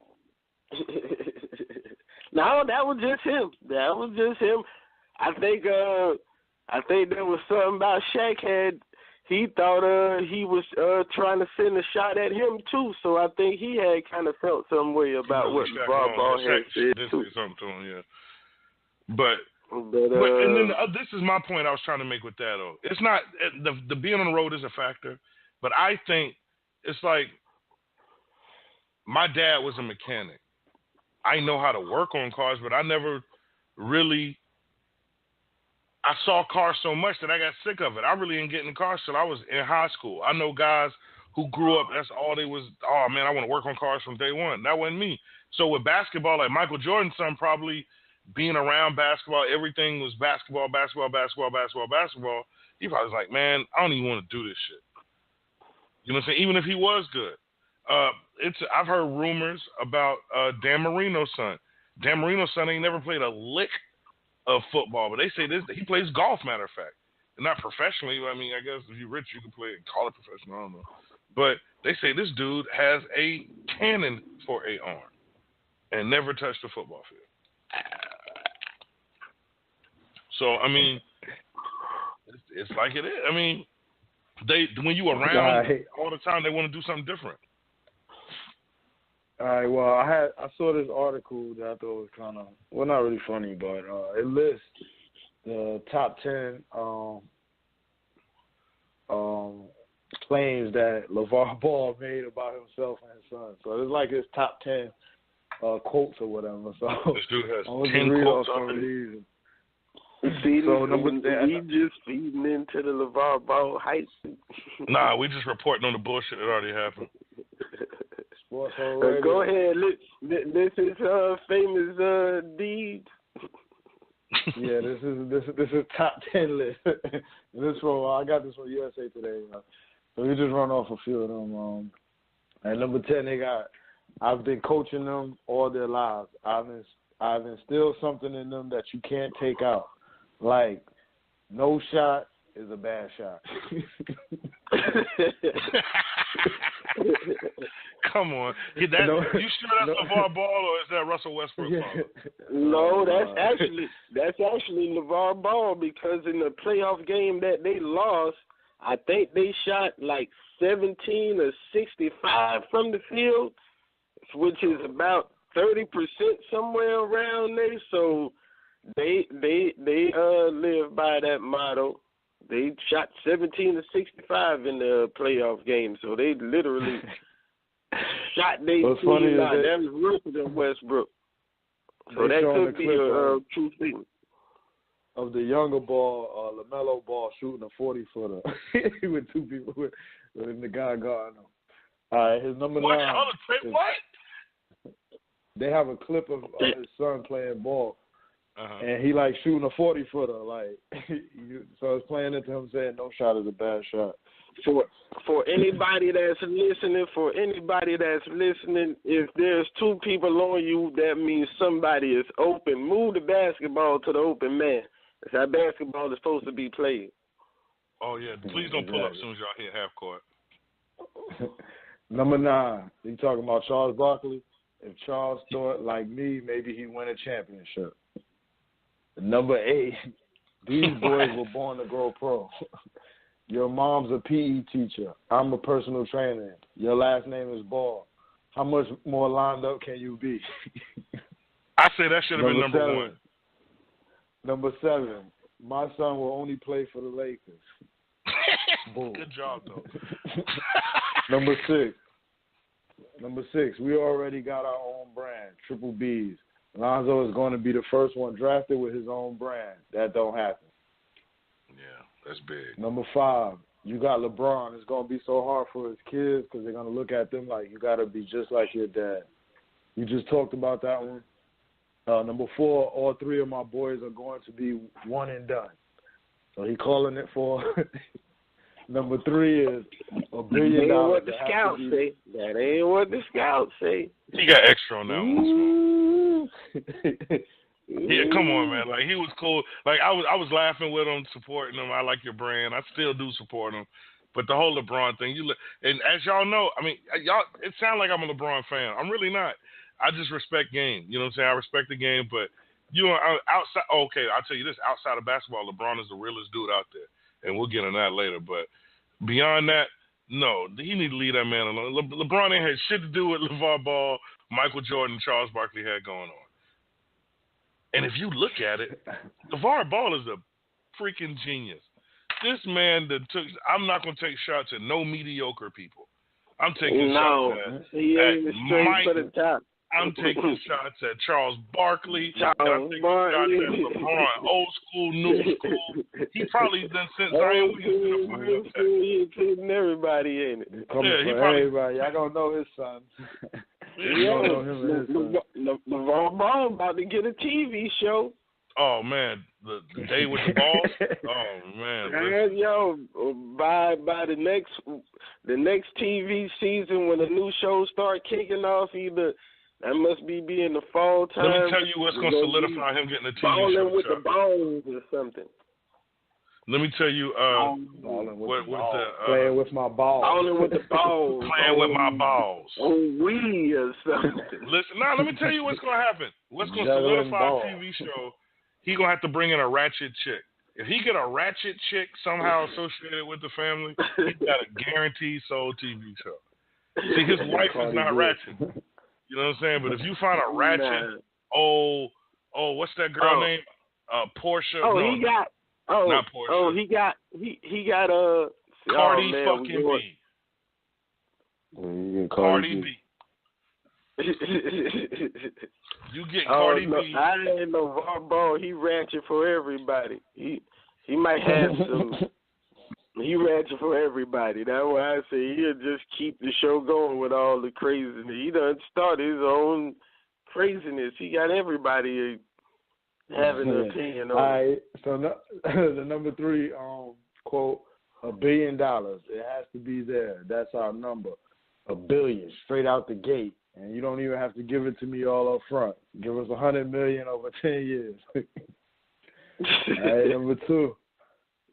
No, that was just him. I think there was something about Shaq he thought he was trying to send a shot at him too. So I think he had kind of felt some way about what LeVar Ball had said too. Something to him, yeah. But and then this is my point I was trying to make with that though. It's not the being on the road is a factor, but I think it's like my dad was a mechanic. I know how to work on cars, but I never really. I saw cars so much that I got sick of it. I really didn't get in cars till I was in high school. I know guys who grew up, that's all they was, oh man, I want to work on cars from day one. That wasn't me. So with basketball, like Michael Jordan's son probably being around basketball, everything was basketball. He probably was like, man, I don't even want to do this shit. You know what I'm saying? Even if he was good. I've heard rumors about Dan Marino's son. Dan Marino's son ain't never played a lick of football, but they say he plays golf, matter of fact. And not professionally. I mean, I guess if you're rich, you can play call it professional. I don't know. But they say this dude has a cannon for a arm and never touched a football field. So, I mean, it's like it is. I mean, when you around all the time, they want to do something different. All right, well, I saw this article that I thought was kind of, well, not really funny, but it lists the top 10 claims that LeVar Ball made about himself and his son. So it's like his top 10 quotes or whatever. So this dude has 10 quotes already. See, so we just feeding into the LeVar Ball hype. Nah, we just reporting on the bullshit that already happened. Go ahead. This is famous deeds. Yeah, this is top 10 list. I got this from USA Today. So we just run off a few of them. At number 10, they got. I've been coaching them all their lives. I've instilled something in them that you can't take out. Like, no shot is a bad shot. Come on. You sure that's LeVar Ball or is that Russell Westbrook? Yeah. No, that's actually LeVar Ball, because in the playoff game that they lost, I think they shot like 17 or 65 from the field, which is about 30% somewhere around there. So they live by that motto. They shot 17 to 65 in the playoff game, so they literally shot their team out. That was worse than Westbrook. So that could be a true thing. Of the younger Ball, LaMelo Ball shooting a 40-footer with two people with the guy guarding him. All right, his number 9. What? They have a clip of his son playing ball. And he like shooting a 40-footer, like so it's playing into him saying no shot is a bad shot. For anybody that's listening, if there's two people on you, that means somebody is open. Move the basketball to the open man. That's how basketball is supposed to be played. Oh, yeah. Please don't pull up as soon as y'all hit half court. Number 9, you talking about Charles Barkley? If Charles thought like me, maybe he'd win a championship. Number 8, these boys were born to grow pro. Your mom's a PE teacher. I'm a personal trainer. Your last name is Ball. How much more lined up can you be? I say that should have been number 1. Number 7, my son will only play for the Lakers. Boom. Good job, though. Number 6, we already got our own brand, Triple B's. Lonzo is going to be the first one drafted with his own brand. That don't happen. Yeah, that's big. Number 5, you got LeBron. It's going to be so hard for his kids because they're going to look at them like you got to be just like your dad. You just talked about that one. Number 4, all 3 of my boys are going to be one and done. So he calling it for. Number 3 is $1 billion. That ain't what the scouts say. That ain't what the scouts say. He got extra on that one. Yeah, come on, man. Like, he was cool. Like, I was laughing with him, supporting him. I like your brand. I still do support him. But the whole LeBron thing, and as y'all know, I mean, y'all, it sounds like I'm a LeBron fan. I'm really not. I just respect game. You know what I'm saying? I respect the game, but outside. Okay, I'll tell you this: outside of basketball, LeBron is the realest dude out there, and we'll get into that later. But beyond that, no, he need to leave that man alone. LeBron ain't had shit to do with LeVar Ball, Michael Jordan, and Charles Barkley had going on. And if you look at it, LeVar Ball is a freaking genius. This man I'm not going to take shots at no mediocre people. I'm taking shots at Mike. I'm taking shots at Charles Barkley. I'm taking shots at LeBron, old school, new school. He probably done since Zion Williams. He including everybody in it. He probably everybody. Y'all don't know his son. LeVar Ball about to get a TV show. Oh man, the day with the balls. Oh man, yo, by the next TV season when the new shows start kicking off, either that must be in the fall time. Let me tell you what's going to solidify him getting a TV show. Balling with the balls or something. Let me tell you playing with my balls. Balling with the balls. Playing with my balls. Oh, we or something. Listen, now let me tell you what's going to happen. What's going to solidify a TV show? He going to have to bring in a ratchet chick. If he get a ratchet chick somehow associated with the family, he got a guaranteed sold TV show. See, his wife is not ratchet. You know what I'm saying? But if you find a ratchet, what's that girl name? Portia. Oh, no, he got. Oh, not Portia. Oh, he got Cardi fucking B. Cardi B. You get Cardi B. I ain't no LeVar Ball. He ratchet for everybody. He might have some. He ratchet for everybody. That's why I say he'll just keep the show going with all the craziness. He done started his own craziness. He got everybody having an opinion on it. All right. So the number 3 quote, $1 billion. It has to be there. That's our number. $1 billion straight out the gate. And you don't even have to give it to me all up front. Give us $100 million over 10 years. All right,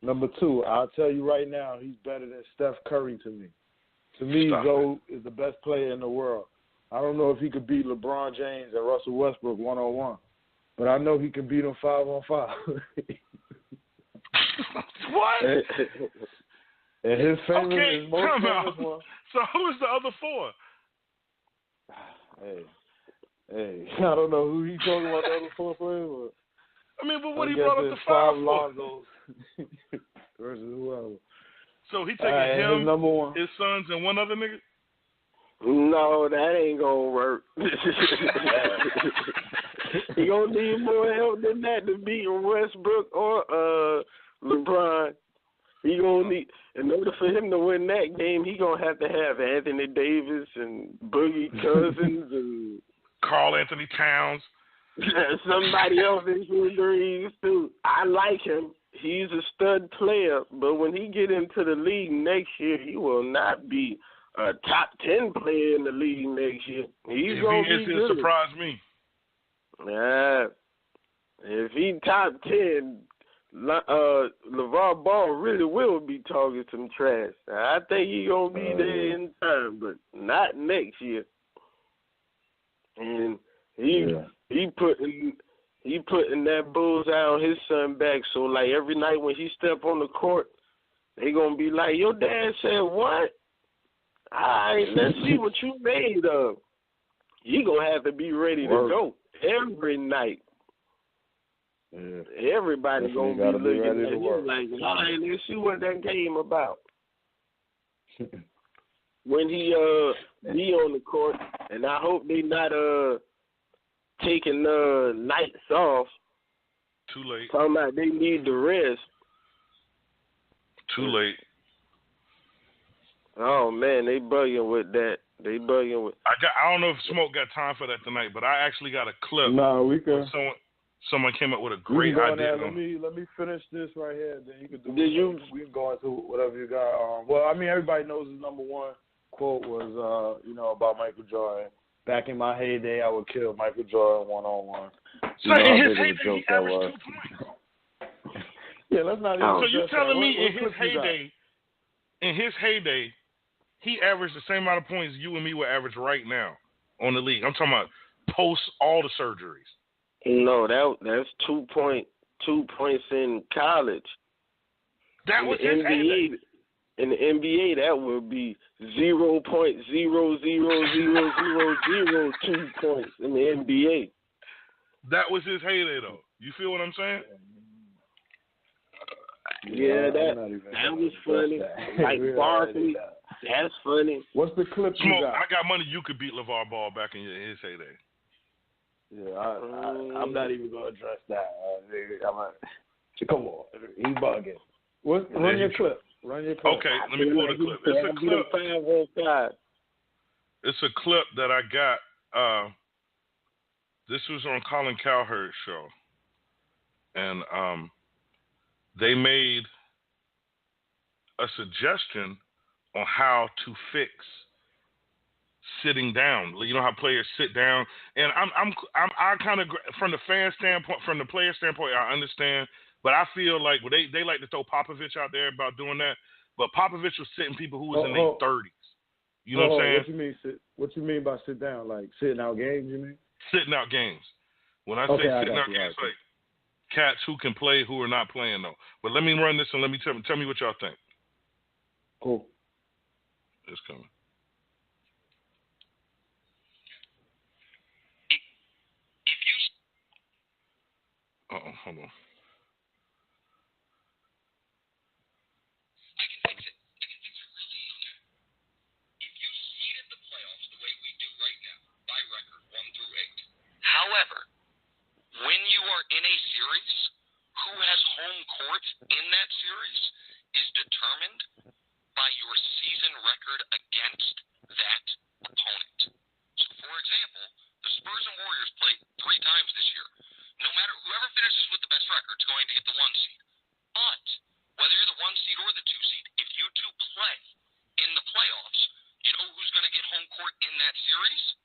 Number two, I'll tell you right now, he's better than Steph Curry to me. To me, Zoe is the best player in the world. I don't know if he could beat LeBron James and Russell Westbrook 1-on-1, but I know he can beat them 5-on-5. What? And his famous is most famous one. So who is the other 4? Hey, I don't know who he's talking about the other 4 players, but I mean, but what he brought up the 5 Longos versus whoever. So he taking him, his sons, and one other nigga? No, that ain't gonna work. He gonna need more help than that to beat Westbrook or LeBron. He gonna need, in order for him to win that game, he gonna have to have Anthony Davis and Boogie Cousins and Karl Anthony Towns. Somebody else in his dreams too. I like him. He's a stud player, but when he get into the league next year, he will not be a top 10 player in the league next year. He's gonna be good. He'll surprise me. Yeah. If he top 10, LeVar Ball really will be talking some trash. I think he gonna be there in time, but not next year. And he putting that bullseye on his son back. So like every night when he step on the court, they gonna be like, "Your dad said what? All right, let's see what you made of." You gonna have to be ready to go every night. Yeah. Everybody gonna be looking at you like, all right, let's see what that game about. When he be on the court, and I hope they not taking nights off. Too late. Talking about they need the rest. Too late. Oh man, they bugging with that. They bugging with. I don't know if Smoke got time for that tonight, but I actually got a clip. No, we can. Someone came up with a great idea. Let me finish this right here. Then you can do. We can go into whatever you got. Well, I mean, everybody knows his number one quote was, about Michael Jordan. Back in my heyday, I would kill Michael Jordan 1-on-1. In his heyday, he averaged 2 points. Yeah, let's not. So you telling me in his heyday, he averaged the same amount of points you and me would average right now on the league? I'm talking about post all the surgeries. No, that's 2 points in college. That was his heyday. In the NBA, that would be 0.0000002 points in the NBA. That was his heyday, though. You feel what I'm saying? Yeah, that was funny. Like Barkley, that's funny. What's the clip Smoke, you got? I got money you could beat LeVar Ball back in his heyday. Yeah, I'm not even going to address that. Come on. He's bugging. Run your clip. Okay, let me pull the clip. It's a clip. It's a clip that I got. This was on Colin Cowherd's show. And they made a suggestion on how to fix sitting down. You know how players sit down, and I kind of, from the fan standpoint, from the player standpoint, I understand, but I feel like they like to throw Popovich out there about doing that, but Popovich was sitting people who was in their 30s. You know what I'm saying? What you mean by sit down? Like sitting out games? You mean? Sitting out games. When I say sitting out games, like cats who can play, who are not playing though. But let me run this and let me tell me what y'all think. Cool. It's coming. Hold on. I can fix it. I can fix it really easy. If you seeded the playoffs the way we do right now, by record 1 through 8. However, when you are in a series, who has home court in that series is determined by your season record against that opponent. So, for example, the Spurs and Warriors played 3 times this year. No matter whoever finishes with the best record is going to get the 1 seed. But whether you're the 1 seed or the 2 seed, if you two play in the playoffs, you know who's going to get home court in that series?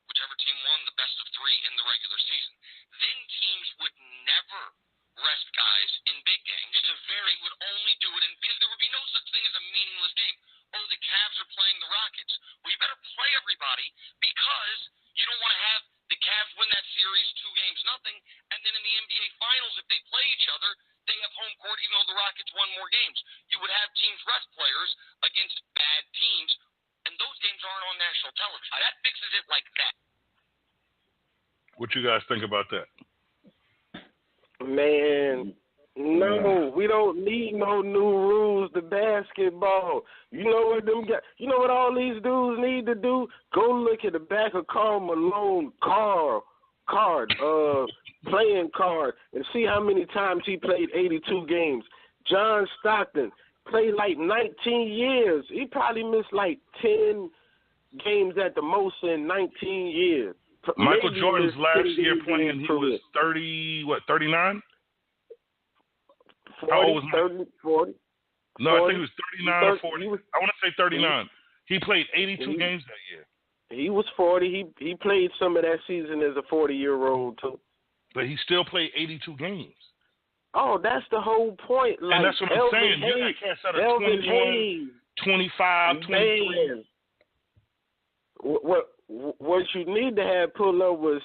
Whichever team won the best of 3 in the regular season. Then teams would never rest guys in big games. They would only do it because there would be no such thing as a meaningless game. Oh, the Cavs are playing the Rockets. Well, you better play everybody because you don't want to have the Cavs win that series 2-0, and then in the NBA Finals, if they play each other, they have home court even though the Rockets won more games. You would have teams rest players against bad teams, and those games aren't on national television. That fixes it like that. What you guys think about that? Man, no, we don't need no new rules to basketball. You know what you know what all these dudes need to do? Go look at the back of Karl Malone playing card, and see how many times he played 82 games. John Stockton played like 19 years. He probably missed like 10 games at the most in 19 years. Michael Maybe Jordan's last year playing, he was 39? 40, How old was 30, 40? No, 40, I think he was 39 or 40. I want to say 39. He played 82 games that year. He was 40. He played some of that season as a 40-year-old, too. But he still played 82 games. Oh, that's the whole point. Like, and that's what I'm saying. You got cats that are 21, 25, 23. Man. What you need to have pull up was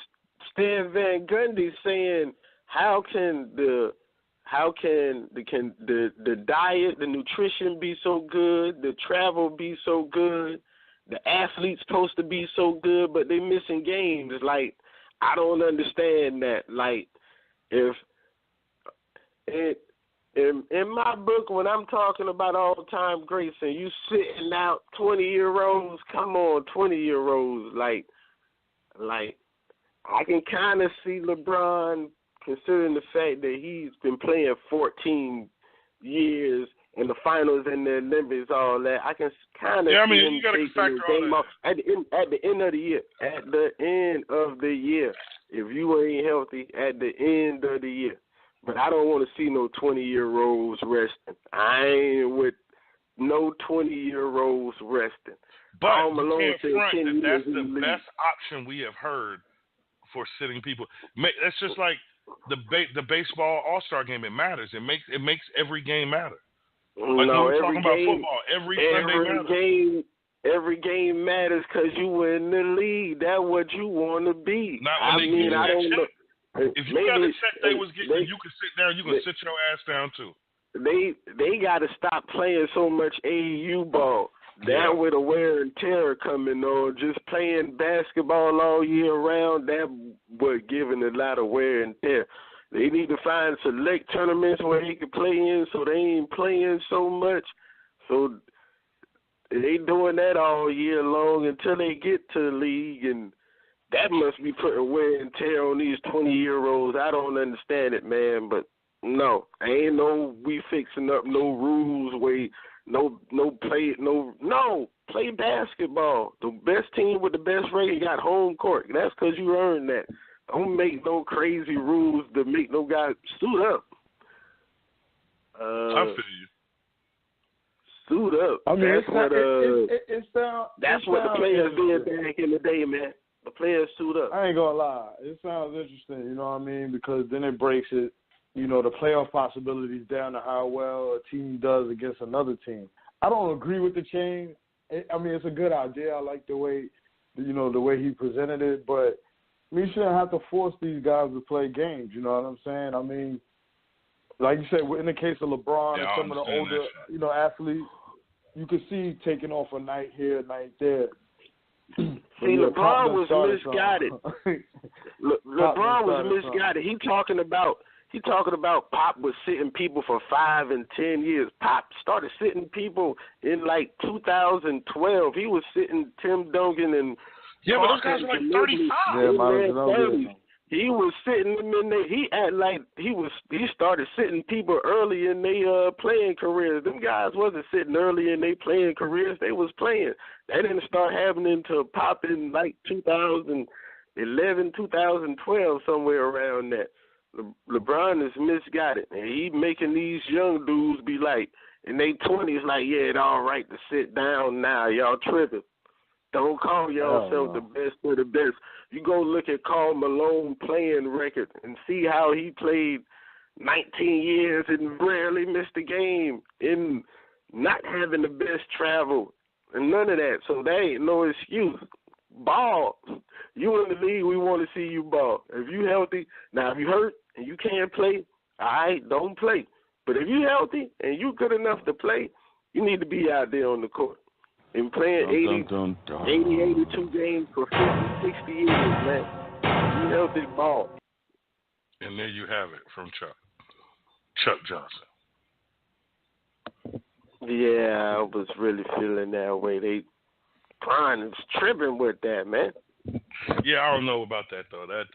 Stan Van Gundy saying, how can the diet, the nutrition be so good, the travel be so good, the athletes supposed to be so good, but they missing games. Like, I don't understand that. Like, if in my book, when I'm talking about all-time greats and you sitting out 20-year-olds, come on, 20-year-olds, like I can kind of see LeBron, considering the fact that he's been playing 14 years in the finals and the Olympics, all that. I can kind of see him taking the game off at the end of the year. At the end of the year, if you ain't healthy, at the end of the year. But I don't want to see no 20-year-olds resting. I ain't with no 20-year-olds resting. But you can't front that's the best option we have heard for sitting people. That's just like the baseball All-Star game. It matters. It makes every game matter. Like no, we were every talking game, about football. Every game matters because you in the league. That's what you want to be. Not when they get I don't know. If you got a check they was getting, you can sit down. You can sit your ass down too. They got to stop playing so much AAU ball. That with a wear and tear coming on, just playing basketball all year round, that was giving a lot of wear and tear. They need to find select tournaments where they can play in so they ain't playing so much. So they doing that all year long until they get to the league, and that must be putting wear and tear on these 20-year-olds. I don't understand it, man, but no. Ain't no we fixing up no rules where play basketball. The best team with the best record got home court. That's because you earned that. Don't make no crazy rules to make no guy suit up. I feel you. Suit up. I mean, that's what the players did back in the day, man. The players suit up. I ain't gonna lie. It sounds interesting, you know what I mean? Because then it breaks it, you know, the playoff possibilities down to how well a team does against another team. I don't agree with the change. I mean, it's a good idea. I like the way he presented it, but we shouldn't have to force these guys to play games. You know what I'm saying? I mean, like you said, in the case of LeBron and some of the older, athletes, you could see taking off a night here, a night there. See, LeBron was misguided. LeBron was misguided. He talking about Pop was sitting people for 5 and 10 years. Pop started sitting people in like 2012. He was sitting Tim Duncan and but those guys were like 35. He was sitting them in there. He started sitting people early in their playing careers. Them guys wasn't sitting early in their playing careers. They was playing. They didn't start happening until Pop in like 2011, 2012, somewhere around that. LeBron is misguided, and he making these young dudes be like, in their 20s, like, yeah, it's all right to sit down now. Y'all tripping. Don't call yourself the best of the best. You go look at Karl Malone playing record and see how he played 19 years and rarely missed a game in not having the best travel and none of that. So that ain't no excuse. Ball. You in the league, we want to see you ball. If you healthy, now if you hurt and you can't play, all right, don't play. But if you healthy and you good enough to play, you need to be out there on the court. And playing 82 games for 50, 60 years, man. You healthy ball. And there you have it from Chuck Johnson. Yeah, I was really feeling that way. Brian is tripping with that, man. Yeah, I don't know about that though. That's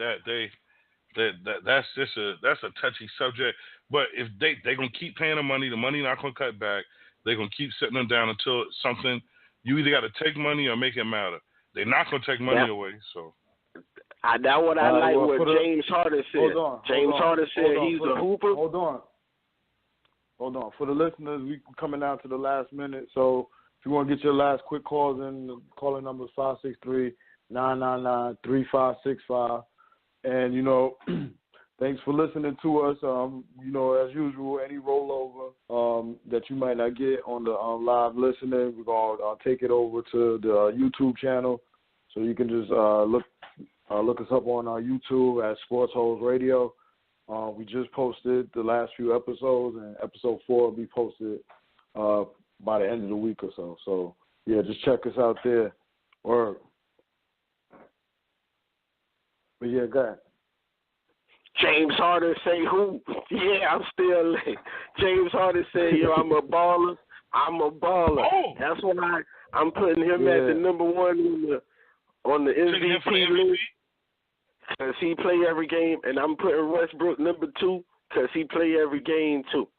a touchy subject. But if they gonna keep paying them money, the money not gonna cut back. They're gonna keep sitting them down until it's something. You either got to take money or make it matter. They're not gonna take money away. So that's what I like. What James Harden said. James Harden said he's a hooper. Hold on. For the listeners, we coming down to the last minute. So if you want to get your last quick calls in, the calling number is 563-999-3565. And, Thanks for listening to us. As usual, any rollover that you might not get on the live listening, we're going to take it over to the YouTube channel. So you can just look us up on our YouTube at Sportholes Radio. We just posted the last few episodes, and episode 4 will be posted by the end of the week or so. So, yeah, just check us out there. But, yeah, go ahead. James Harden say who? Yeah, I'm still late. James Harden say, I'm a baller. I'm a baller. Oh. That's why I'm putting him at the number 1 on the MVP list because he play every game, and I'm putting Westbrook number 2 because he play every game too.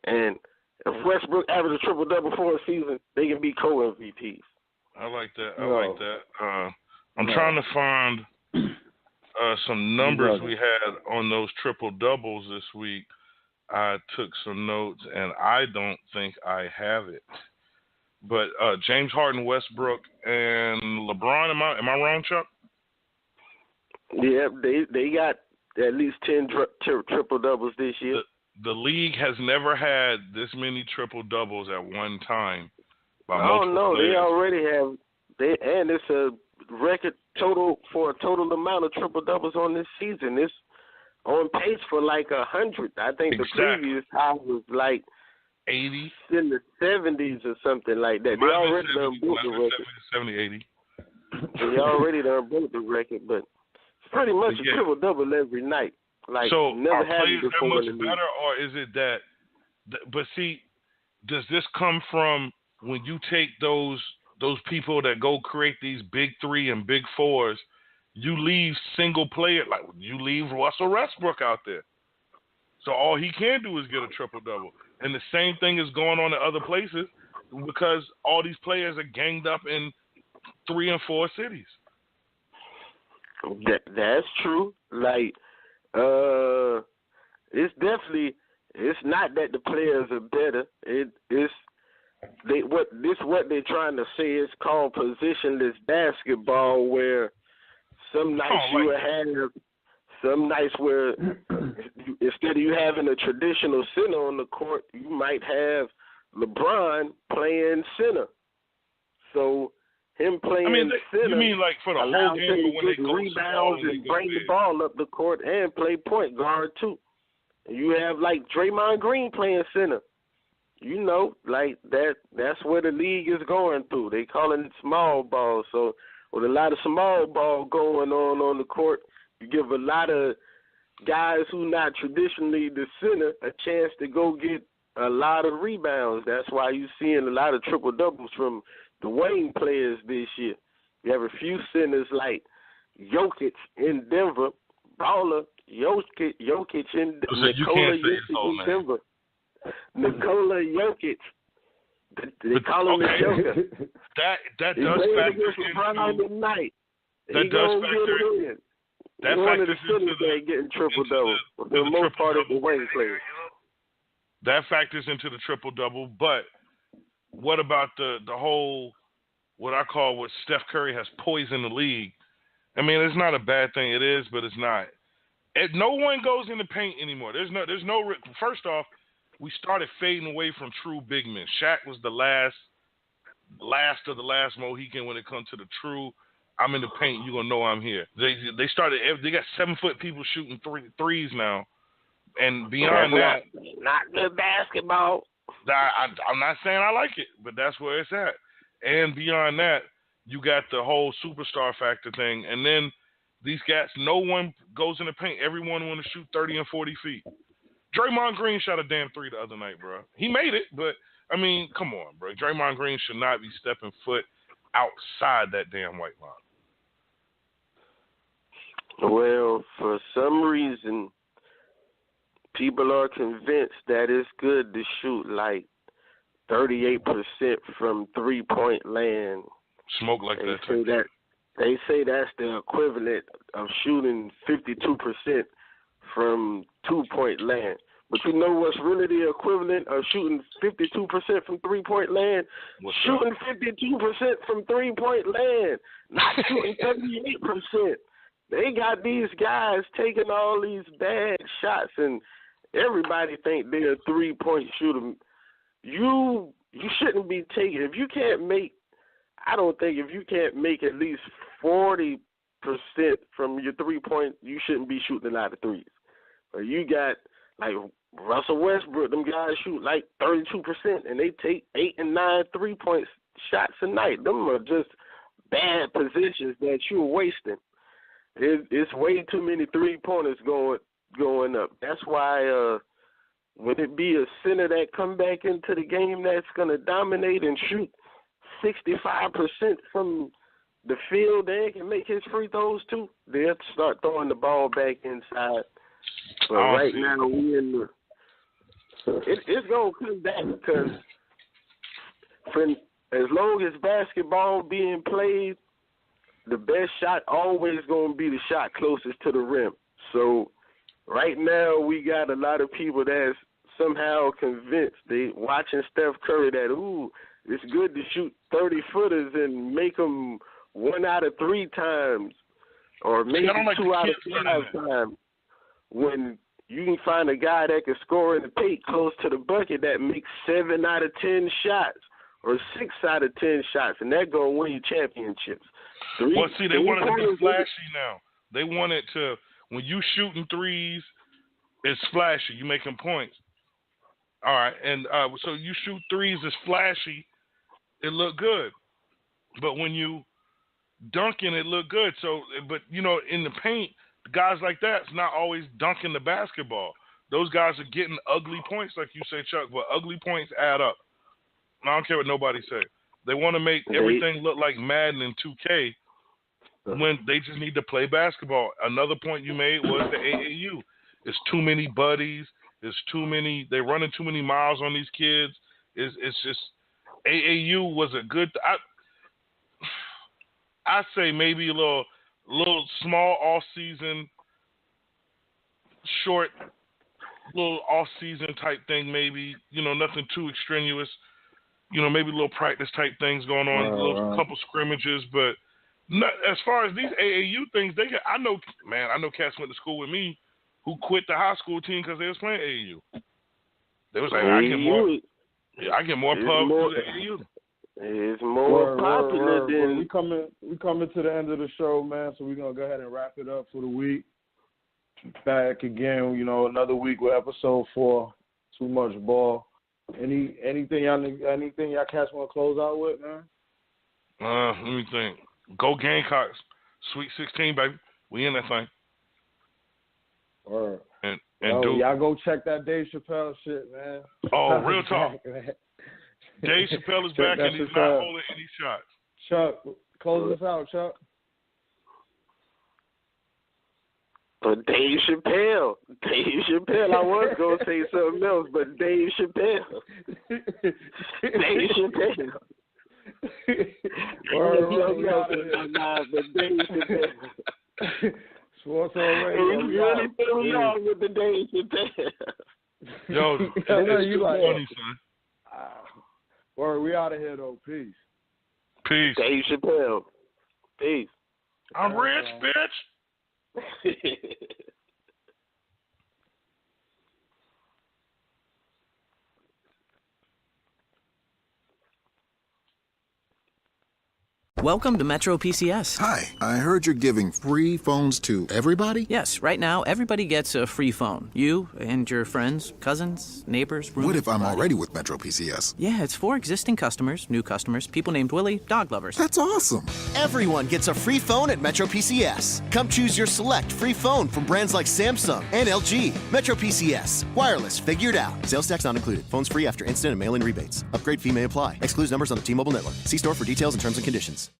And if Westbrook average a triple-double for a season, they can be co-MVPs. I like that. I'm trying to find some numbers we had on those triple-doubles this week. I took some notes, and I don't think I have it. But James Harden, Westbrook, and LeBron, am I wrong, Chuck? Yeah, they got at least 10 triple-doubles this year. The league has never had this many triple-doubles at one time. Oh, no, they already have. And it's a record total for a total amount of triple-doubles on this season. It's on pace for like 100. I think the previous high was like 80 in the 70s or something like that. They already done broke the record. 70, 80. They already done broke the record, but it's pretty much a triple-double every night. Like, so never are had players it before that much in the better, or is it that? But see, does this come from when you take those people that go create these big 3 and big 4s? You leave single player, like you leave Russell Westbrook out there. So all he can do is get a triple-double. And the same thing is going on in other places because all these players are ganged up in 3 and 4 cities. That's true. Like, it's not that the players are better. What they're trying to say is called positionless basketball, where some nights you will have some nights where instead of you having a traditional center on the court, you might have LeBron playing center. So him playing center, you mean like for the whole game, or when they go rebounds and bring the ball up the court and play point guard too. And you have like Draymond Green playing center. You know, like that's where the league is going through. They calling it small ball. So with a lot of small ball going on the court, you give a lot of guys who not traditionally the center a chance to go get a lot of rebounds. That's why you're seeing a lot of triple-doubles from the Wayne players this year. You have a few centers like Jokic in Denver, baller Jokic in Nikola Jokic in Denver. Nikola Jokic. They call him the Joker. That does factor into that does factor in. That one of the centers that getting triple-double. For the most part of the Wayne players. That factors into the triple-double, but what about the whole, what Steph Curry has poisoned the league? I mean, it's not a bad thing. It is, but it's not. No one goes in the paint anymore. There's no. First off, we started fading away from true big men. Shaq was the last of the last Mohican when it comes to the true. I'm in the paint. You gonna know I'm here. They got 7-foot people shooting threes now, and beyond that, not good basketball. I'm not saying I like it, but that's where it's at. And beyond that, you got the whole superstar factor thing, and then these guys, no one goes in the paint. Everyone want to shoot 30 and 40 feet. Draymond Green shot a damn 3 the other night, bro. He made it, but I mean, come on, bro. Draymond Green should not be stepping foot outside that damn white line. Well, for some reason, people are convinced that it's good to shoot like 38% from 3-point land. Smoke like that. They say that's the equivalent of shooting 52% from 2-point land. But you know what's really the equivalent of shooting 52% from 3-point land? Shooting 52% from 3-point land, not shooting 38%. They got these guys taking all these bad shots, and everybody think they're a 3-point shooter. You shouldn't be taking, if you can't make, I don't think if you can't make at least 40% from your 3-point, you shouldn't be shooting a lot of threes. But you got, like, Russell Westbrook, them guys shoot like 32%, and they take 8 and 9 3-point shots a night. Them are just bad positions that you're wasting. It's way too many 3-pointers going up. That's why when it be a center that come back into the game that's going to dominate and shoot 65% from the field, they can make his free throws too, they'll start throwing the ball back inside. But right now we in the it's going to come back because as long as basketball being played, the best shot always going to be the shot closest to the rim. So right now we got a lot of people that's somehow convinced they watching Steph Curry that, it's good to shoot 30-footers and make them 1 out of 3 times or maybe 2 out of 5 times when you can find a guy that can score in the paint close to the bucket that makes 7 out of 10 shots or 6 out of 10 shots, and that going to win you championships. They want it to be flashy now. They want it to, when you shooting threes, it's flashy. You making points. All right, and so you shoot threes, it's flashy, it look good. But when you dunking, it look good. So, but, in the paint, guys like that's not always dunking the basketball. Those guys are getting ugly points, like you say, Chuck, but ugly points add up. I don't care what nobody say. They want to make everything look like Madden and 2K when they just need to play basketball. Another point you made was the AAU. It's too many buddies. There's too many. They're running too many miles on these kids. It's just AAU was a good. I say maybe a little small off season, short, little off season type thing. Maybe nothing too extraneous. Maybe a little practice type things going on, a little couple scrimmages, but not, as far as these AAU things, I know cats went to school with me who quit the high school team because they was playing AAU. They was like, I get more pub for the AAU. It's more popular than we coming to the end of the show, man. So we're gonna go ahead and wrap it up for the week. Back again, another week with episode 4. Too much ball. Anything y'all cats want to close out with, man? Let me think. Go Gamecocks. Sweet 16, baby. We in that thing. All right. And y'all go check that Dave Chappelle shit, man. Oh, real talk. Dave Chappelle is back and he's not holding any shots. Chuck, close us out, Chuck. Dave Chappelle. I was going to say something else, but Dave Chappelle. Dave Chappelle. Sportholes Radio. You really threw me off with the Dave Chappelle. Yo, it's too funny, son. Word, we out of here, though. Peace. Peace. Dave Chappelle. Peace. I'm rich, bitch. Welcome to Metro PCS. Hi, I heard you're giving free phones to everybody? Yes, right now everybody gets a free phone. You and your friends, cousins, neighbors, roommates. What if I'm already with Metro PCS? Yeah, it's for existing customers, new customers, people named Willie, dog lovers. That's awesome. Everyone gets a free phone at Metro PCS. Come choose your select free phone from brands like Samsung and LG. Metro PCS. Wireless figured out. Sales tax not included. Phones free after instant and mail-in rebates. Upgrade fee may apply. Excludes numbers on the T-Mobile network. See store for details and terms and conditions.